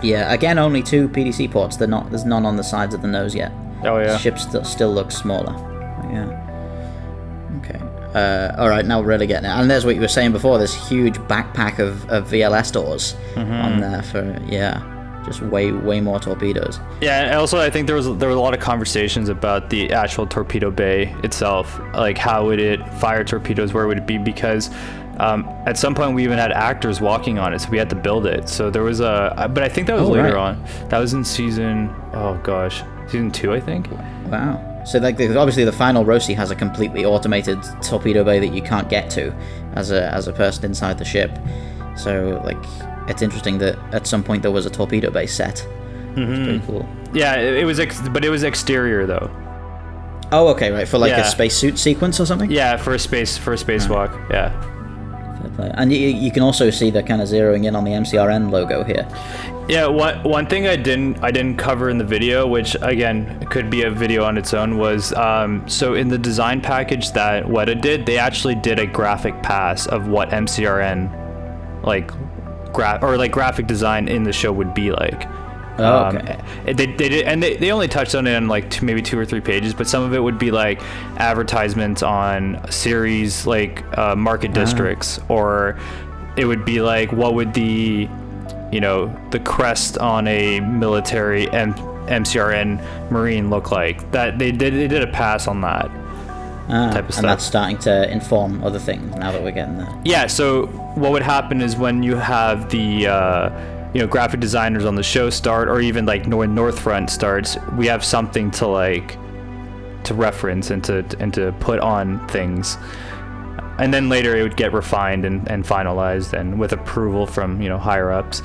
Yeah, again, only 2 PDC ports. There's none on the sides of the nose yet. Oh yeah. The ship still looks smaller. Yeah. Okay. All right, now we're really getting it. And there's what you were saying before. This huge backpack of VLS doors on there for just way more torpedoes. Yeah, and also I think there were a lot of conversations about the actual torpedo bay itself, like how would it fire torpedoes, where would it be, because at some point we even had actors walking on it, so we had to build it. So there was but I think that was later on. That was in season 2, I think. Wow. So like obviously the final Roci has a completely automated torpedo bay that you can't get to as a person inside the ship. So like it's interesting that at some point there was a torpedo bay set. It's pretty cool. Yeah, it was but it was exterior though. Oh, okay, right, for like a spacesuit sequence or something? Yeah, for a spacewalk. Yeah. And you can also see the kind of zeroing in on the MCRN logo here. Yeah, one thing I didn't cover in the video, which again could be a video on its own, was so in the design package that Weta did, they actually did a graphic pass of what MCRN graphic design in the show would be like. Oh, okay. They did, and they only touched on it in like maybe 2 or 3 pages, but some of it would be like advertisements on series, like market districts, or it would be like what would the crest on a military MCRN Marine look like. That they did a pass on that type of stuff. And that's starting to inform other things now that we're getting there. Yeah. So what would happen is when you have the graphic designers on the show start, or even like when Northfront starts, we have something to reference and to put on things, and then later it would get refined and finalized and with approval from higher ups.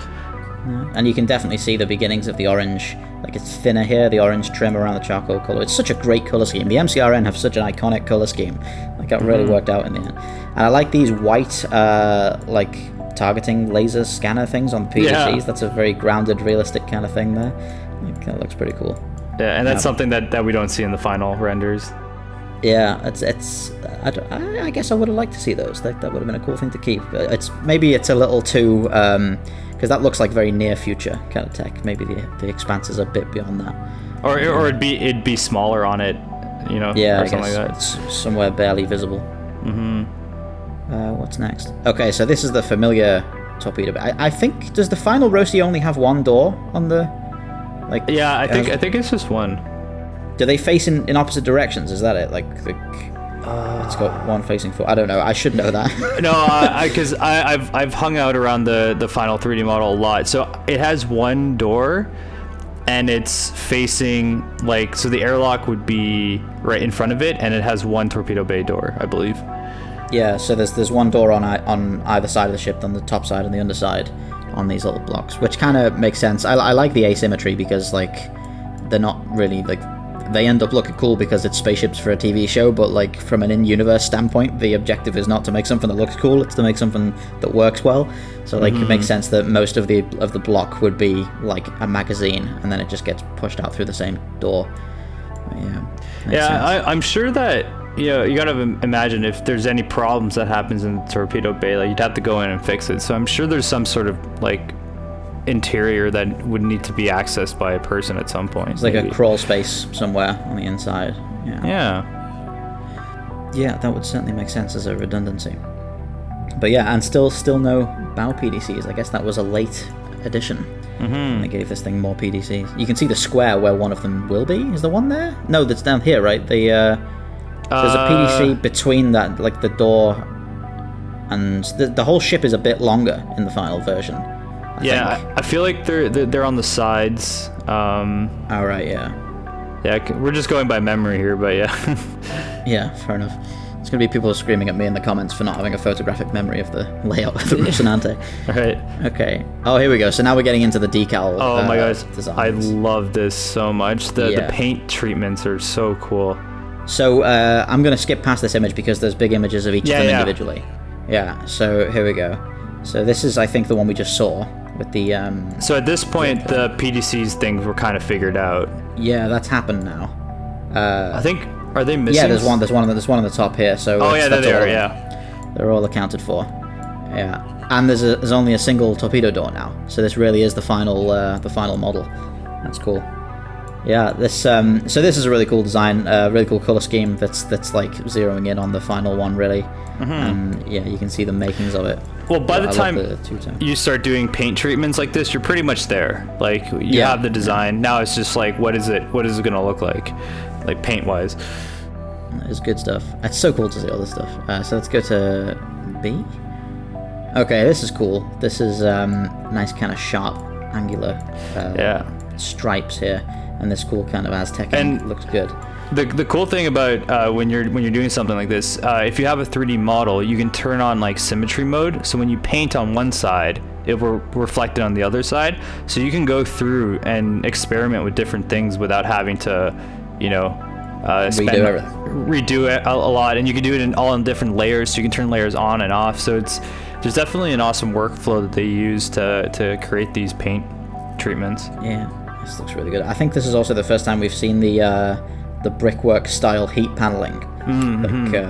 And you can definitely see the beginnings of the orange, like it's thinner here, the orange trim around the charcoal color. It's such a great color scheme. The MCRN have such an iconic color scheme. Like that really worked out in the end. And I like these white targeting laser scanner things on the PDCs. Yeah. That's a very grounded, realistic kind of thing there. Like, that looks pretty cool. Yeah, and that's something that we don't see in the final renders. Yeah, I guess I would have liked to see those. That would have been a cool thing to keep. Maybe it's a little too because that looks like very near future kind of tech. Maybe the Expanse is a bit beyond that. Or it'd be smaller on it, Yeah, or something like that. It's somewhere barely visible. What's next? Okay, so this is the familiar torpedo. I think, does the final Roci only have one door on the Yeah, I think it's just one. Do they face in opposite directions? Is that it? It's got one facing forward. I don't know. I should know that. No, because I've hung out around the final 3D model a lot. So it has one door, and it's facing so the airlock would be right in front of it, and it has one torpedo bay door, I believe. Yeah. So there's one door on either side of the ship, on the top side and the underside, on these little blocks, which kind of makes sense. I like the asymmetry because they're not really they end up looking cool because it's spaceships for a TV show, but from an in-universe standpoint, the objective is not to make something that looks cool, it's to make something that works well. So it makes sense that most of the block would be like a magazine, and then it just gets pushed out through the same door. I'm sure that you gotta imagine if there's any problems that happens in the torpedo bay, you'd have to go in and fix it. So I'm sure there's some sort of interior that would need to be accessed by a person at some point. It's like a crawl space somewhere on the inside. Yeah, that would certainly make sense as a redundancy. But yeah, and still no bow PDCs. I guess that was a late addition. They gave this thing more PDCs. You can see the square where one of them will be. Is the one there? No, that's down here, right? There's a PDC between that, the door, and the whole ship is a bit longer in the final version. I feel like they're on the sides. All right, yeah. Yeah, we're just going by memory here, but yeah. Yeah, fair enough. It's going to be people screaming at me in the comments for not having a photographic memory of the layout of the Rocinante. Right. Okay. Oh, here we go. So now we're getting into the decal. Oh my gosh, designs. I love this so much. The paint treatments are so cool. So I'm going to skip past this image because there's big images of each of them individually. Yeah, so here we go. So this is, I think, the one we just saw, with the So at this point, the PDC's things were kind of figured out. yeah, that's happened now. I think, are they missing? Yeah, there's one on the top here. So Oh yeah, there they all, are. Yeah. they're all accounted for. Yeah, and there's only a single torpedo door now, so this really is the final model. That's cool. Yeah, this so this is a really cool design, really cool color scheme. That's like zeroing in on the final one really. And yeah, you can see the makings of it. Well, by the time the two-tone. you start doing paint treatments like this, you're pretty much there. Like you have the design. Now it's just like, what is it going to look like paint wise? It's good stuff. It's so cool to see all this stuff. So let's go to B. Okay, this is cool. This is nice kind of sharp, angular stripes here, and this cool kind of Aztec and looks good. The cool thing about when you're doing something like this, if you have a 3D model, you can turn on like symmetry mode. So when you paint on one side, it will reflect it on the other side. So you can go through and experiment with different things without having to, redo it a lot. And you can do it all in different layers. So you can turn layers on and off. So there's definitely an awesome workflow that they use to create these paint treatments. Yeah, this looks really good. I think this is also the first time we've seen the brickwork style heat paneling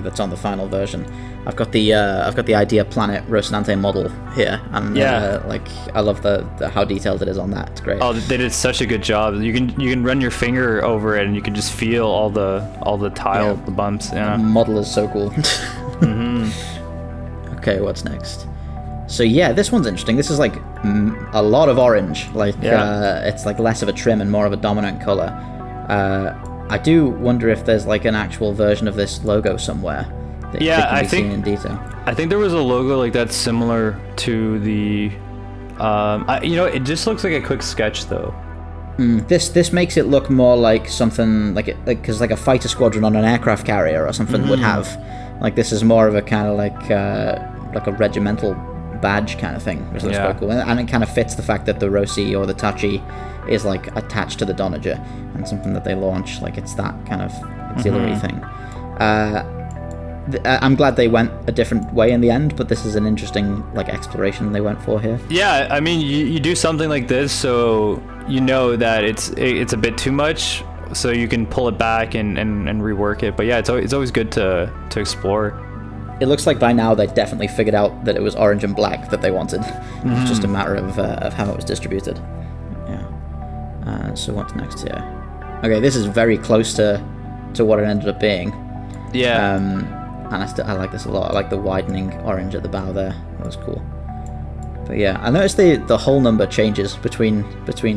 that's on the final version. I've got the Idea Planet Rocinante model here, and I love the how detailed it is on that. It's great. Oh, they did such a good job. You can run your finger over it, and you can just feel all the tile, the bumps. Yeah. The model is so cool. Okay, what's next? So yeah, this one's interesting. This is like a lot of orange. It's like less of a trim and more of a dominant color. I do wonder if there's like an actual version of this logo somewhere that can be seen in detail. I think there was a logo like that similar to the it just looks like a quick sketch though. This makes it look more like something because like a fighter squadron on an aircraft carrier or something would have. Like this is more of a kind of like a regimental badge kind of thing, which looks quite cool, and it kind of fits the fact that the Roci or the Tachi is like attached to the Donager and something that they launch, like it's that kind of auxiliary thing. I'm glad they went a different way in the end, but this is an interesting like exploration they went for here. Yeah, I mean you do something like this so you know that it's a bit too much, so you can pull it back and rework it. But yeah, it's always good to explore. It looks like by now they definitely figured out that it was orange and black that they wanted. It's just a matter of how it was distributed. Yeah. So what's next here? Okay, this is very close to what it ended up being. Yeah. And I like this a lot. I like the widening orange at the bow there. That was cool. But yeah, I noticed the hull number changes between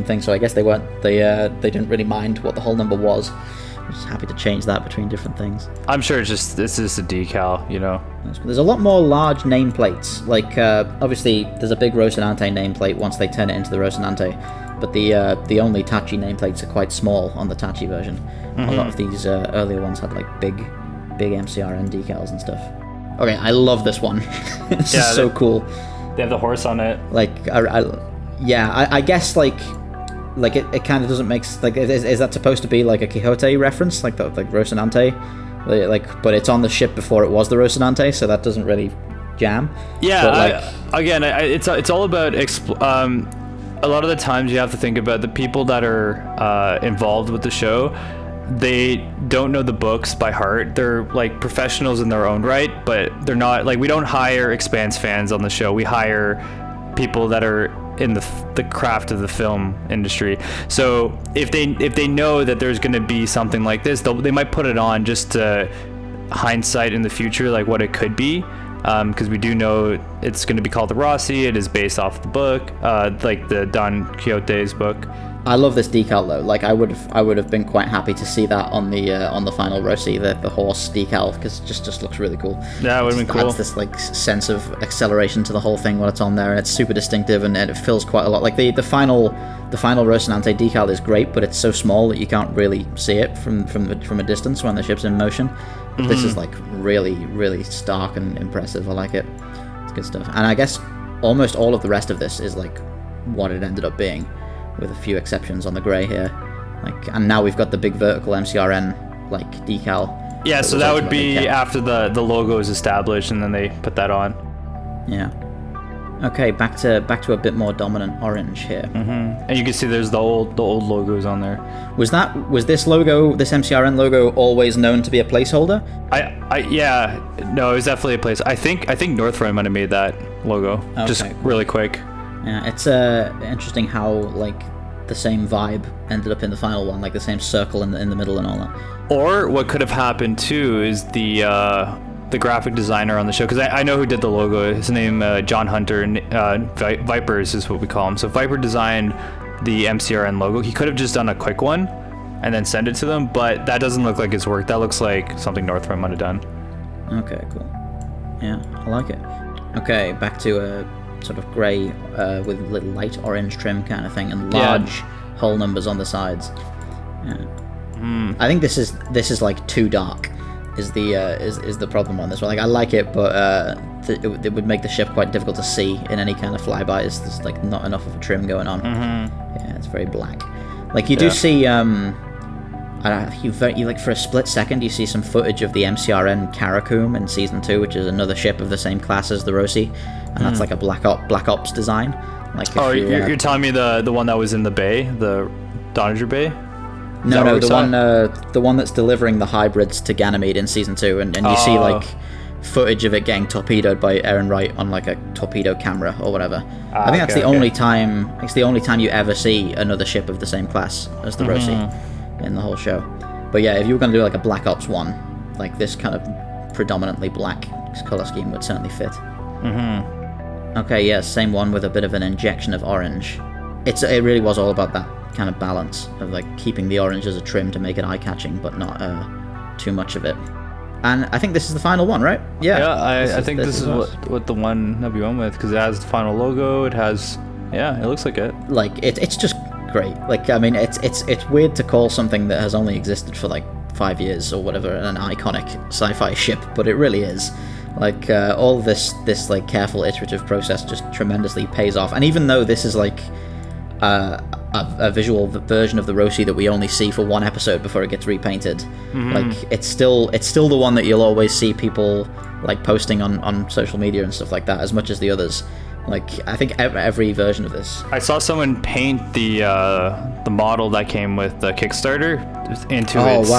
things. So I guess they didn't really mind what the hull number was. I'm just happy to change that between different things. I'm sure it's just a decal, you know. There's a lot more large nameplates. Like obviously, there's a big Rocinante nameplate once they turn it into the Rocinante, but the only Tachi nameplates are quite small on the Tachi version. A lot of these earlier ones had like big MCRN decals and stuff. Okay, I love this one. This is so cool. They have the horse on it. Like, I guess like it kind of doesn't make like is that supposed to be like a Quixote reference, like Rocinante, like but it's on the ship before it was the Rocinante, so that doesn't really jam. Yeah, but it's all about a lot of the times you have to think about the people that are involved with the show. They don't know the books by heart. They're like professionals in their own right, but they're not like, we don't hire Expanse fans on the show. We hire people that are in the craft of the film industry. So if they know that there's going to be something like this, they might put it on just to hindsight in the future, like what it could be, because we do know it's going to be called the Rossi. It is based off the book, like the Don Quixote's book. I love this decal though. Like I would have been quite happy to see that on the final Rossi, the horse decal, because it just looks really cool. Yeah, it would have been cool. Adds this like sense of acceleration to the whole thing when it's on there, and it's super distinctive, and it feels quite a lot. Like the final Rocinante decal is great, but it's so small that you can't really see it from a distance when the ship's in motion. But this is like really, really stark and impressive. I like it. It's good stuff. And I guess almost all of the rest of this is like what it ended up being, with a few exceptions on the grey here. Like, and now we've got the big vertical MCRN like decal. Yeah, so that would be after the logo is established, and then they put that on. Yeah. Okay, back to a bit more dominant orange here. And you can see there's the old logos on there. Was this logo, this MCRN logo, always known to be a placeholder? No, it was definitely a place. I think Northrun might have made that logo just really quick. Yeah, it's interesting how like the same vibe ended up in the final one, like the same circle in the middle and all that. Or what could have happened too is the graphic designer on the show, because I know who did the logo. His name John Hunter, Vipers is what we call him. So Viper designed the MCRN logo. He could have just done a quick one and then send it to them, but that doesn't look like his work. That looks like something Northrun might have done. Okay, cool. Yeah, I like it. Okay, back to a sort of grey with little light orange trim kind of thing and large hull numbers on the sides. Yeah. I think this is like too dark. Is the problem on this one? Like, I like it, but it would make the ship quite difficult to see in any kind of flybys. There's like not enough of a trim going on. Yeah, it's very black. Like you do see, I don't know, you like for a split second you see some footage of the MCRN Karakum in season 2, which is another ship of the same class as the Roci, and that's like a black ops design. Like, you're telling me the one that was in the bay, the Donager Bay? No, the one that's delivering the hybrids to Ganymede in season 2, and you see like footage of it getting torpedoed by Aaron Wright on like a torpedo camera or whatever. I think that's the only time. It's the only time you ever see another ship of the same class as the Roci in the whole show. But yeah, if you were going to do like a Black Ops one, like this kind of predominantly black color scheme would certainly fit. Okay, yeah, same one with a bit of an injection of orange. It really was all about that kind of balance of like keeping the orange as a trim to make it eye-catching, but not too much of it. And I think this is the final one, right? Yeah, I think this is what the one that we went with, because it has the final logo. It has, it looks like it. Like it's just great. Like, I mean, it's weird to call something that has only existed for like 5 years or whatever an iconic sci-fi ship, but it really is. Like all this like careful iterative process just tremendously pays off. And even though this is like a visual version of the Roci that we only see for one episode before it gets repainted, like it's still the one that you'll always see people like posting on social media and stuff like that, as much as the others. Like, I think every version of this. I saw someone paint the model that came with the Kickstarter into its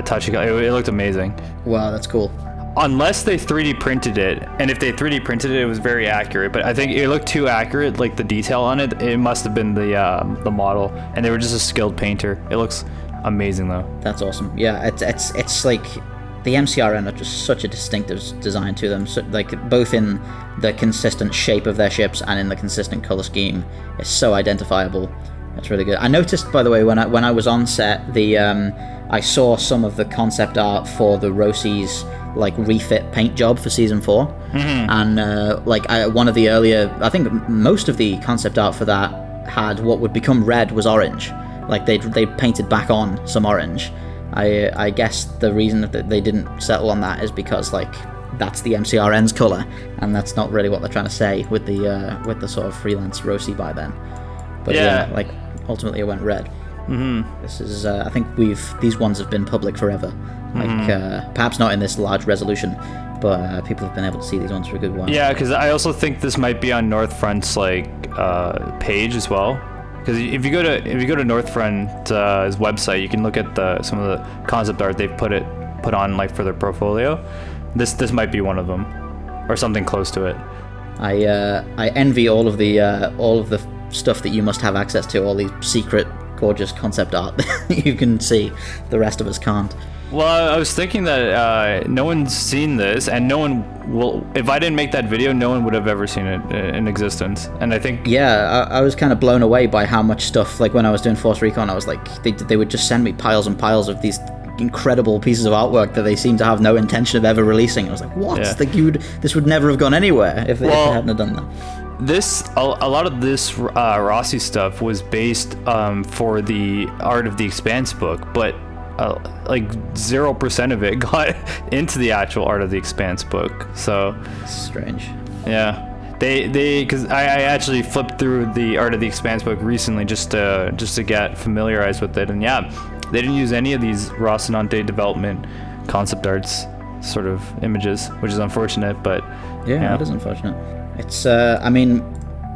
touch. It looked amazing. Wow, that's cool. Unless they 3D printed it, and if they 3D printed it, it was very accurate. But I think it looked too accurate, like the detail on it. It must have been the model, and they were just a skilled painter. It looks amazing though. That's awesome. Yeah, it's like the MCRN are just such a distinctive design to them. So, like both in the consistent shape of their ships and in the consistent color scheme, it's so identifiable. That's really good. I noticed, by the way, when I was on set, I saw some of the concept art for the Roci's like refit paint job for season 4, and one of the earlier, I think most of the concept art for that had what would become red was orange. Like they painted back on some orange. I guess the reason that they didn't settle on that is because like that's the MCRN's color, and that's not really what they're trying to say with the sort of freelance Roci by then. But yeah, like ultimately it went red. This is I think these ones have been public forever. Like perhaps not in this large resolution, but people have been able to see these ones for a good while. Yeah, because I also think this might be on Northfront's like page as well. Because if you go to Northfront's website, you can look at some of the concept art they've put on like for their portfolio. This might be one of them, or something close to it. I envy all of the stuff that you must have access to, all these secret, gorgeous concept art that you can see. The rest of us can't. Well, I was thinking that no one's seen this, and no one will. If I didn't make that video, no one would have ever seen it in existence. And I think, yeah, I was kind of blown away by how much stuff. Like when I was doing Force Recon, I was like, they would just send me piles and piles of these incredible pieces of artwork that they seem to have no intention of ever releasing. I was like, what? Yeah. Like this would never have gone anywhere if they hadn't have done that. A lot of this Rossi stuff was based for the Art of the Expanse book, but like 0% of it got into the actual Art of the Expanse book. So it's strange. Yeah, because I actually flipped through the Art of the Expanse book recently just to get familiarized with it, and yeah, they didn't use any of these Rocinante development concept arts sort of images, which is unfortunate. But yeah, it is unfortunate. It's I mean,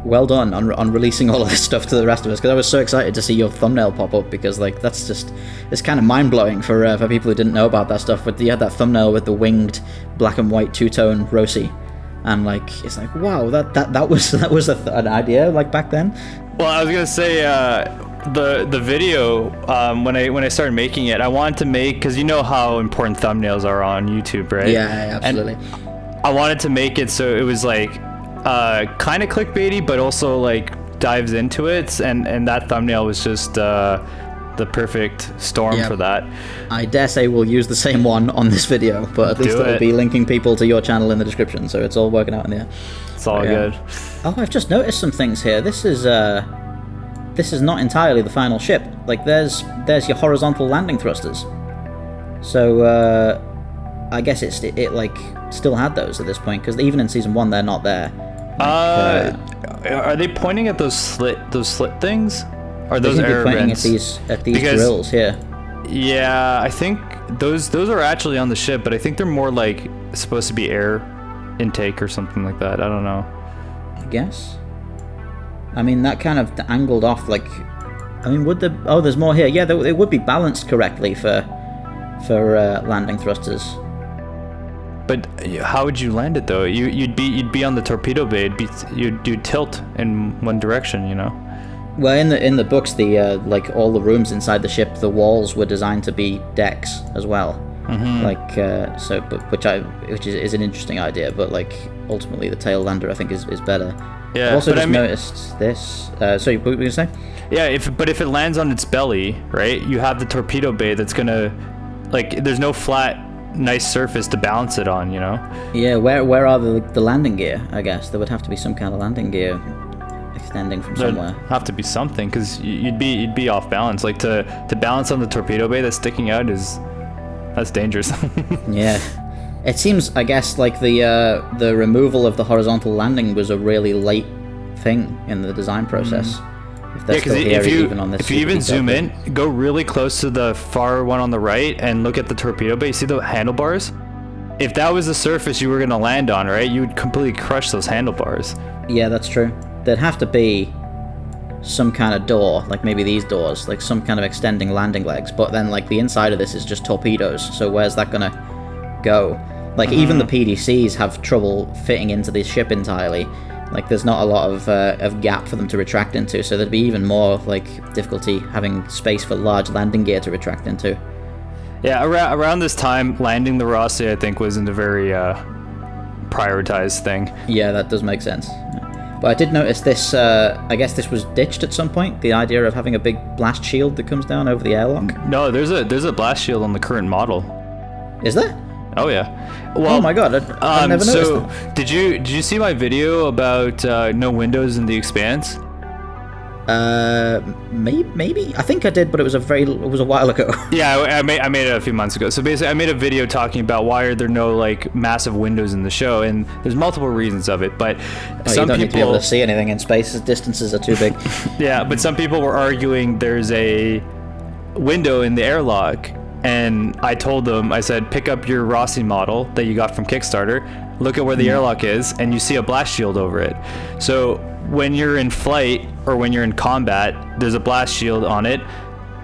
well done on releasing all of this stuff to the rest of us, because I was so excited to see your thumbnail pop up, because like that's just, it's kind of mind-blowing for people who didn't know about that stuff. But you had that thumbnail with the winged black and white two-tone Roci, and like it's like, wow, that was an idea like back then. Well, I was gonna say the video, when I started making it, I wanted to make, because you know how important thumbnails are on YouTube, right? Yeah, absolutely. And I wanted to make it so it was like kind of clickbaity, but also like dives into it, and that thumbnail was just the perfect storm for that. I dare say we'll use the same one on this video, but at least it'll be linking people to your channel in the description, so it's all working out in the air. It's all good. Oh, I've just noticed some things here. This is not entirely the final ship. Like there's your horizontal landing thrusters. So I guess it like still had those at this point, because even in season 1 they're not there. Are they pointing at those slit things? Are those air pointing vents? at these drills here? Yeah, I think those are actually on the ship, but I think they're more like supposed to be air intake or something like that. I don't know. I guess. I mean, that kind of angled off. Like, I mean, would the there's more here. Yeah, it would be balanced correctly for landing thrusters. But how would you land it though? You'd be on the torpedo bay. You'd tilt in one direction, you know. Well, in the books, the like all the rooms inside the ship, the walls were designed to be decks as well. Mm-hmm. Like which is an interesting idea, but like ultimately the tail lander I think is better. Yeah. I've also noticed this. Sorry, what were you gonna say? Yeah, if it lands on its belly, right? You have the torpedo bay that's gonna, like, there's no flat, nice surface to balance it on, you know. Yeah. Where are the landing gear? I guess there would have to be some kind of landing gear extending from somewhere. There'd have to be something, because you'd be off balance. Like to balance on the torpedo bay that's sticking out that's dangerous. Yeah. It seems, I guess, like the removal of the horizontal landing was a really late thing in the design process. If you even zoom in, go really close to the far one on the right and look at the torpedo bay, see the handlebars? If that was the surface you were going to land on, right, you would completely crush those handlebars. Yeah, that's true. There'd have to be some kind of door, like maybe these doors, like some kind of extending landing legs, but then like the inside of this is just torpedoes, so where's that gonna go? Like even the PDCs have trouble fitting into this ship entirely. Like there's not a lot of gap for them to retract into, so there'd be even more like difficulty having space for large landing gear to retract into. Yeah, around this time, landing the Roci, I think, wasn't a very prioritized thing. Yeah, that does make sense. But I did notice this, I guess this was ditched at some point, the idea of having a big blast shield that comes down over the airlock. No, there's a blast shield on the current model. Is there? Oh yeah. Well, oh my god, I never noticed that. Did you see my video about no windows in the Expanse? Maybe. I think I did, but it was a while ago. Yeah, I made it a few months ago. So basically, I made a video talking about why are there no like massive windows in the show, and there's multiple reasons of it. But some you don't people need to be able to see anything in space; the distances are too big. Yeah, but some people were arguing there's a window in the airlock, and I told them, I said, pick up your Roci model that you got from Kickstarter, look at where the airlock is, and you see a blast shield over it. So when you're in flight or when you're in combat, there's a blast shield on it.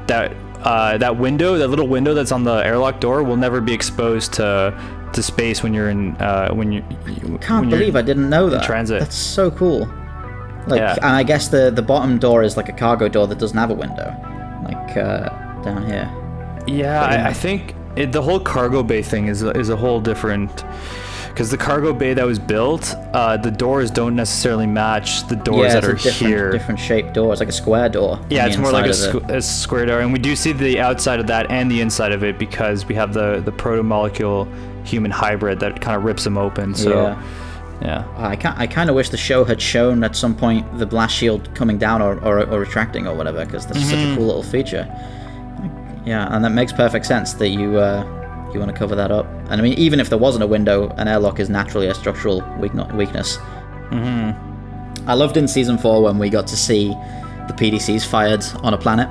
That window, that little window that's on the airlock door, will never be exposed to space when you're in Can't believe I didn't know that. Transit. That's so cool. Like, yeah. And I guess the bottom door is like a cargo door that doesn't have a window, like down here. Yeah, I think the whole cargo bay thing is a whole different. Because the cargo bay that was built, the doors don't necessarily match the doors that are here. Different shaped door. It's like a square door. Yeah, it's more like a square door, and we do see the outside of that and the inside of it because we have the proto-molecule human hybrid that kind of rips them open. So, yeah. I kind of wish the show had shown at some point the blast shield coming down or retracting or whatever, because that's such a cool little feature. Yeah, and that makes perfect sense that you want to cover that up. And I mean, even if there wasn't a window, an airlock is naturally a structural weakness. I loved in season 4 when we got to see the PDCs fired on a planet.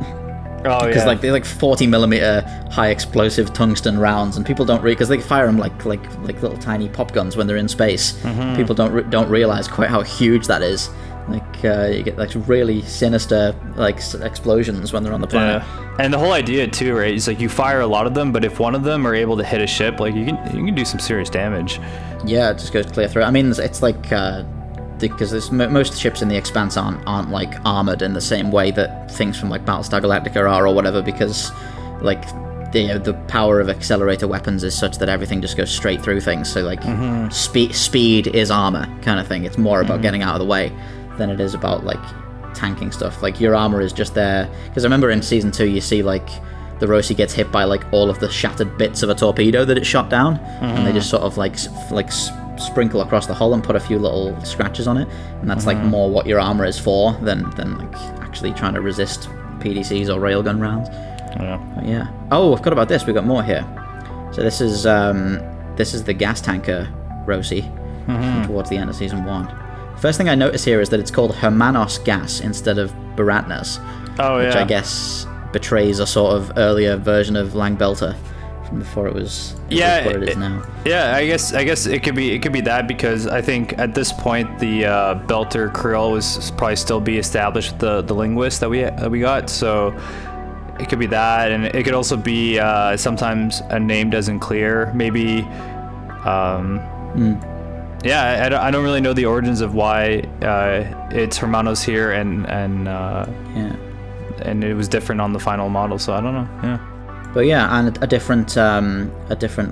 Oh, because like they're like 40mm high explosive tungsten rounds, and people don't because they fire them like little tiny pop guns when they're in space. People don't realize quite how huge that is. You get like really sinister like explosions when they're on the planet. Yeah. And the whole idea too, right? Is like you fire a lot of them, but if one of them are able to hit a ship, like you can do some serious damage. Yeah, it just goes clear through. I mean, it's like because most ships in the Expanse aren't like armored in the same way that things from like Battlestar Galactica are or whatever, because like the power of accelerator weapons is such that everything just goes straight through things. So like speed is armor kind of thing. It's more about getting out of the way than it is about like tanking stuff. Like your armor is just there because I remember in season 2 you see like the Roci gets hit by like all of the shattered bits of a torpedo that it shot down, and they just sort of like sprinkle across the hull and put a few little scratches on it, and that's like more what your armor is for than like actually trying to resist PDCs or railgun rounds. Yeah. Oh, I forgot about this. We got more here. So this is the gas tanker Roci towards the end of season 1. First thing I notice here is that it's called Hermanos gas instead of Baratnas, which I guess betrays a sort of earlier version of Langbelter from before it was what it is now. Yeah, I guess it could be that, because I think at this point the Belter Creole was probably still be established with the linguist that we got, so it could be that, and it could also be sometimes a name doesn't clear, maybe. Yeah, I don't really know the origins of why it's Hermanos here and it was different on the final model, so I don't know. Yeah. But yeah, and a different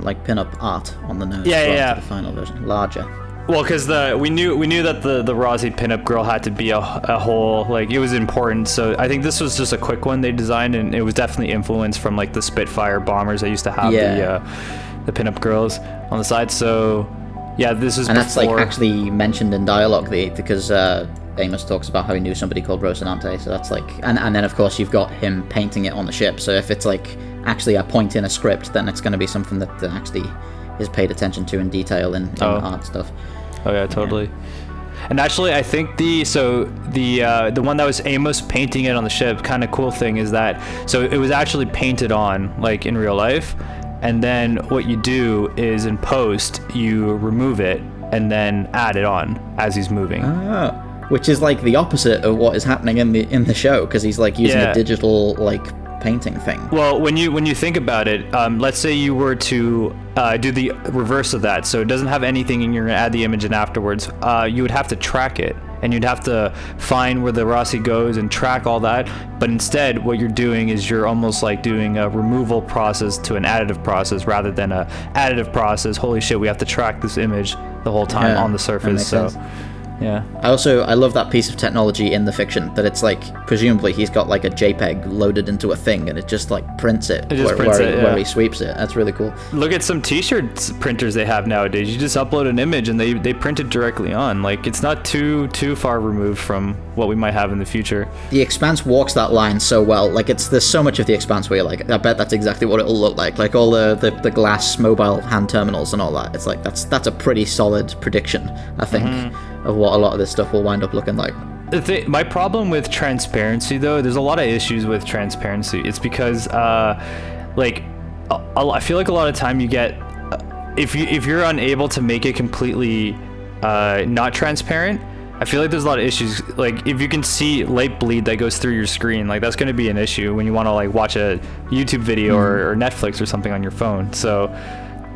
like pin-up art on the nose. To the final version, larger. Well, because we knew that the Rossi pinup girl had to be a whole, like, it was important. So I think this was just a quick one they designed, and it was definitely influenced from like the Spitfire bombers that used to have the pinup girls on the side. So yeah, this is. And that's like actually mentioned in dialogue, because Amos talks about how he knew somebody called Rocinante. So that's like, and then of course you've got him painting it on the ship. So if it's like actually a point in a script, then it's going to be something that actually is paid attention to in detail in art stuff. Oh yeah, totally. Yeah. And actually, I think the one that was Amos painting it on the ship, kind of cool thing is that it was actually painted on like in real life, and then what you do is in post you remove it and then add it on as he's moving. Oh, which is like the opposite of what is happening in the show, because he's like using a digital like painting thing. Well, when you think about it, let's say you were to do the reverse of that, so it doesn't have anything and you're going to add the image in afterwards, you would have to track it, and you'd have to find where the Rossi goes and track all that. But instead what you're doing is you're almost like doing a removal process to an additive process rather than a additive process. Holy shit, we have to track this image the whole time on the surface. So sense. Yeah. I love that piece of technology in the fiction, that it's like presumably he's got like a JPEG loaded into a thing and it just like prints it, where he sweeps it. That's really cool. Look at some t-shirt printers they have nowadays. You just upload an image and they print it directly on. Like, it's not too far removed from what we might have in the future. The Expanse walks that line so well. Like, there's so much of the Expanse where you're like, I bet that's exactly what it'll look like. Like all the glass mobile hand terminals and all that. It's like that's a pretty solid prediction, I think, of what a lot of this stuff will wind up looking like. My problem with transparency, though, there's a lot of issues with transparency. It's because, like, I feel like a lot of time you get, if you're unable to make it completely not transparent, I feel like there's a lot of issues. Like, if you can see light bleed that goes through your screen, like, that's going to be an issue when you want to like watch a YouTube video or Netflix or something on your phone. So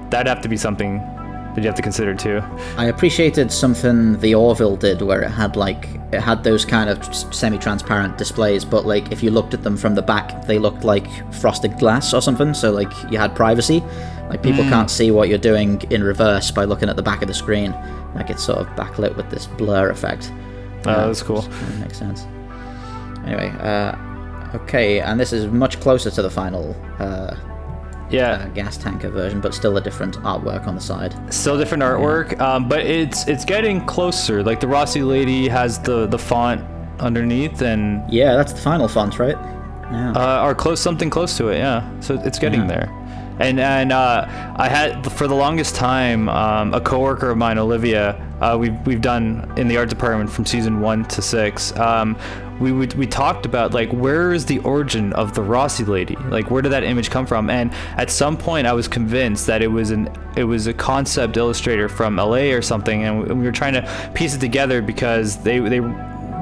that'd have to be something that you have to consider too. I appreciated something the Orville did, where it had those kind of semi-transparent displays, but like if you looked at them from the back, they looked like frosted glass or something. So like you had privacy. Like people can't see what you're doing in reverse by looking at the back of the screen. Like it's sort of backlit with this blur effect. That's cool. That makes sense. Anyway, okay, and this is much closer to the final gas tanker version, but still a different artwork on the side. Still different artwork, but it's getting closer. Like the Rossi lady has the font underneath, and that's the final font, right? Or something close to it. Yeah, so it's getting there. And I had, for the longest time, a coworker of mine, Olivia, we've done in the art department from season 1 to 6. We talked about like, where is the origin of the Rossi lady? Like, where did that image come from? And at some point I was convinced that it was a concept illustrator from LA or something, and we were trying to piece it together because they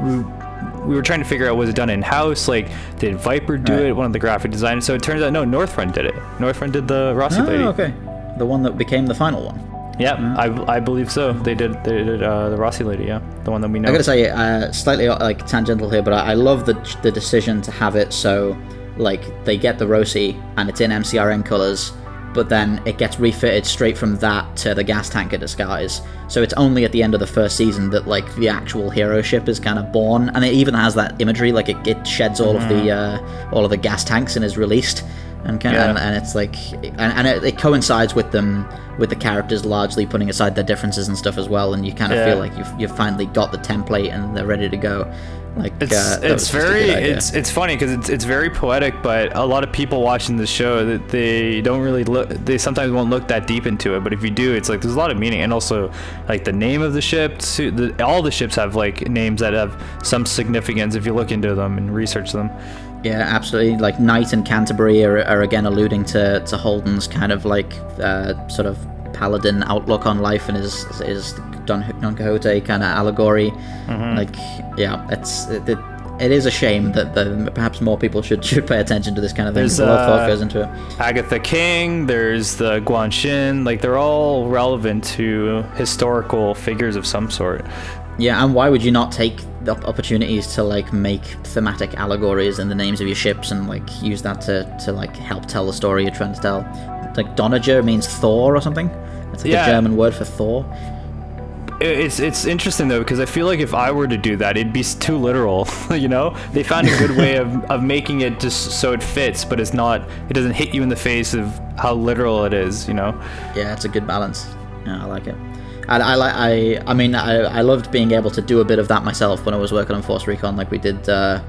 we were trying to figure out, was it done in-house? Like, did Viper do it? One of the graphic designers? So it turns out, no, Northrend did it. Northrend did the Rossi lady. Okay. The one that became the final one. Yeah, I believe so. They did the Rossi lady, yeah. The one that we know. I gotta say, slightly like tangential here, but I love the decision to have it so, like, they get the Rossi and it's in MCRN colors, but then it gets refitted straight from that to the gas tanker disguise. So it's only at the end of the first season that, like, the actual hero ship is kind of born, and it even has that imagery, like it sheds all of the gas tanks and is released, and and it's like, and it coincides with the characters largely putting aside their differences and stuff as well, and you kind of feel like you've finally got the template and they're ready to go. Like, it's funny because it's very poetic, but a lot of people watching the show, that they don't really look, they sometimes won't look that deep into it, but if you do, it's like there's a lot of meaning. And also, like, the name of the ship, all the ships have like names that have some significance if you look into them and research them. Yeah, absolutely. Like Knight and Canterbury are again alluding to Holden's kind of like sort of paladin outlook on life and his Don Quixote kind of allegory. Like, yeah, it is a shame that perhaps more people should pay attention to this kind of thing. There's a lot of thought goes into it. Agatha King, there's the Guanxin, like they're all relevant to historical figures of some sort. Yeah, and why would you not take the opportunities to like make thematic allegories in the names of your ships and like use that to like help tell the story you're trying to tell? Like Donager means Thor or something. It's like a German word for Thor. It's interesting though, because I feel like if I were to do that, it'd be too literal. You know, they found a good way of making it just so it fits, but it doesn't hit you in the face of how literal it is. You know. Yeah, it's a good balance. Yeah, I like it. And I loved being able to do a bit of that myself when I was working on Force Recon. Like we did the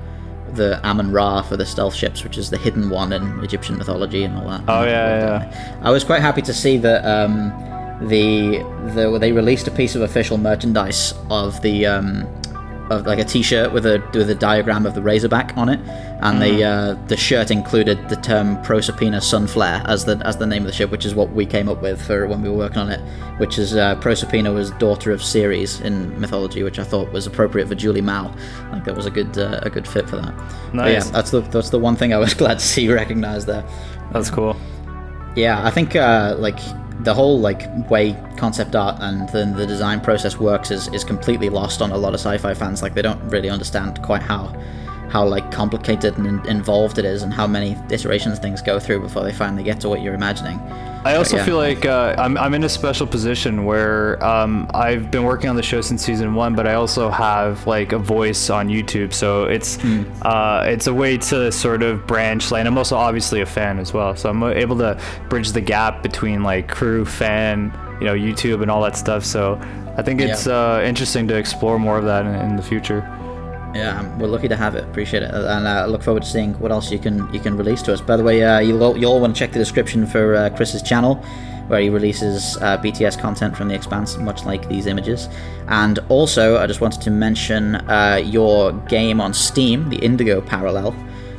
Amun-Ra for the stealth ships, which is the hidden one in Egyptian mythology and all that. Oh yeah. I was quite happy to see that they released a piece of official merchandise of of like a T-shirt with a diagram of the Razorback on it, and the shirt included the term Proserpina Sunflare as the name of the ship, which is what we came up with for when we were working on it. Which is Proserpina was daughter of Ceres in mythology, which I thought was appropriate for Julie Mao. Like that was a good fit for that. Nice. But yeah, that's the one thing I was glad to see recognized there. That's cool. Yeah, I think like the whole like way concept art and the design process works is completely lost on a lot of sci-fi fans. Like they don't really understand quite how like complicated and involved it is, and how many iterations things go through before they finally get to what you're imagining. I also feel like I'm in a special position where I've been working on the show since season 1, but I also have like a voice on YouTube, so it's a way to sort of branch. And I'm also obviously a fan as well, so I'm able to bridge the gap between like crew, fan, YouTube, and all that stuff. So I think it's interesting to explore more of that in the future. Yeah, we're lucky to have it. Appreciate it, and I look forward to seeing what else you can release to us. By the way, you'll all want to check the description for Chris's channel, where he releases BTS content from the Expanse, much like these images. And also, I just wanted to mention your game on Steam, the Indigo Parallel.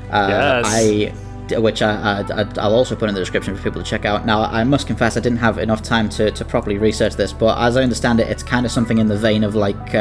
Yes. Which I'll also put in the description for people to check out. Now, I must confess I didn't have enough time to properly research this, but as I understand it, it's kind of something in the vein of like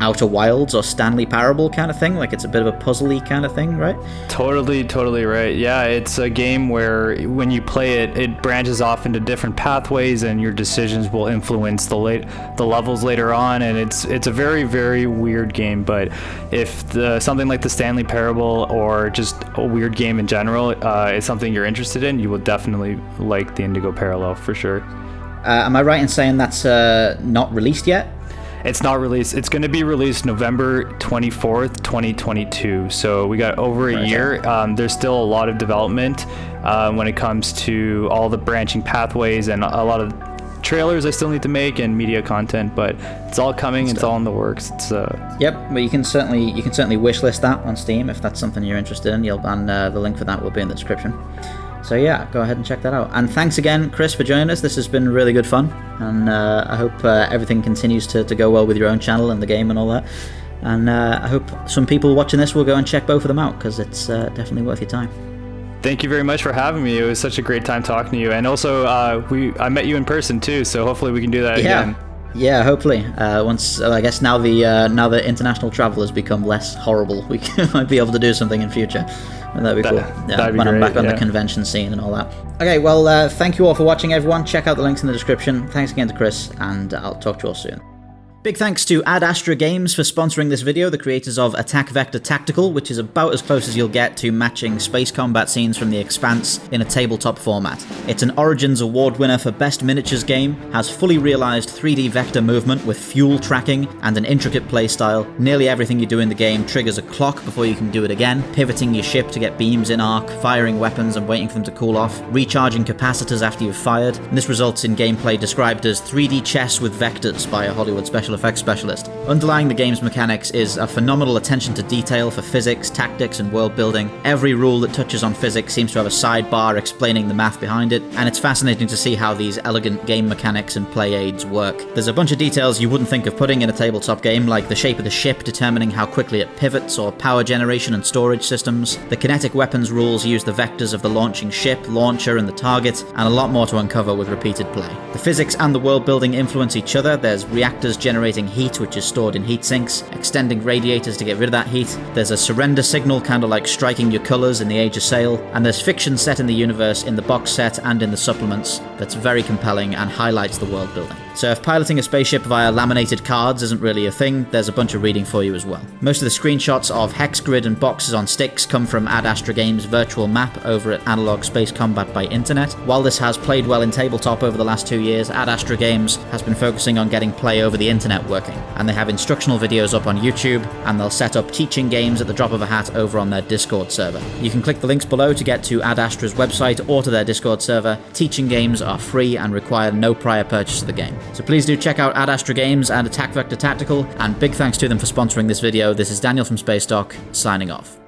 Outer Wilds or Stanley Parable kind of thing. Like it's a bit of a puzzly kind of thing, right? Totally right. Yeah, it's a game where when you play it, it branches off into different pathways, and your decisions will influence the levels later on. And it's a very, very weird game. But if something like the Stanley Parable or just a weird game in general is something you're interested in, you will definitely like the Indigo Parallel for sure. Am I right in saying that's not released yet? It's not released. It's going to be released November 24th, 2022. So we got over a year. There's still a lot of development when it comes to all the branching pathways and a lot of trailers I still need to make and media content, but it's all coming. It's all in the works. It's Yep, but you can certainly wishlist that on Steam if that's something you're interested in. And the link for that will be in the description. So yeah, go ahead and check that out. And thanks again, Chris, for joining us. This has been really good fun, and I hope everything continues to go well with your own channel and the game and all that. And I hope some people watching this will go and check both of them out, because it's definitely worth your time. Thank you very much for having me. It was such a great time talking to you. And also, I met you in person too, so hopefully we can do that again. Yeah, hopefully. Once I guess now the international travel has become less horrible, we might be able to do something in future. And that'd be cool. That'd be when great, I'm back on the convention scene and all that. Okay, well, thank you all for watching, everyone. Check out the links in the description. Thanks again to Chris, and I'll talk to you all soon. Big thanks to Astra Games for sponsoring this video, the creators of Attack Vector Tactical, which is about as close as you'll get to matching space combat scenes from the Expanse in a tabletop format. It's an Origins Award winner for Best Miniatures game, has fully realised 3D vector movement with fuel tracking and an intricate playstyle. Nearly everything you do in the game triggers a clock before you can do it again, pivoting your ship to get beams in arc, firing weapons and waiting for them to cool off, recharging capacitors after you've fired, and this results in gameplay described as 3D chess with vectors by a Hollywood special effects specialist. Underlying the game's mechanics is a phenomenal attention to detail for physics, tactics, and world building. Every rule that touches on physics seems to have a sidebar explaining the math behind it, and it's fascinating to see how these elegant game mechanics and play aids work. There's a bunch of details you wouldn't think of putting in a tabletop game, like the shape of the ship determining how quickly it pivots, or power generation and storage systems. The kinetic weapons rules use the vectors of the launching ship, launcher, and the target, and a lot more to uncover with repeated play. The physics and the world building influence each other. There's reactors generating heat, which is stored in heat sinks, extending radiators to get rid of that heat. There's a surrender signal, kind of like striking your colours in the Age of Sail, and there's fiction set in the universe in the box set and in the supplements that's very compelling and highlights the world building. So if piloting a spaceship via laminated cards isn't really a thing, there's a bunch of reading for you as well. Most of the screenshots of hex grid and boxes on sticks come from Astra Games' virtual map over at Analog Space Combat by Internet. While this has played well in tabletop over the last 2 years, Astra Games has been focusing on getting play over the internet working, and they have instructional videos up on YouTube, and they'll set up teaching games at the drop of a hat over on their Discord server. You can click the links below to get to Astra's website or to their Discord server. Teaching games are free and require no prior purchase of the game. So please do check out Astra Games and Attack Vector Tactical, and big thanks to them for sponsoring this video. This is Daniel from Spacedock, signing off.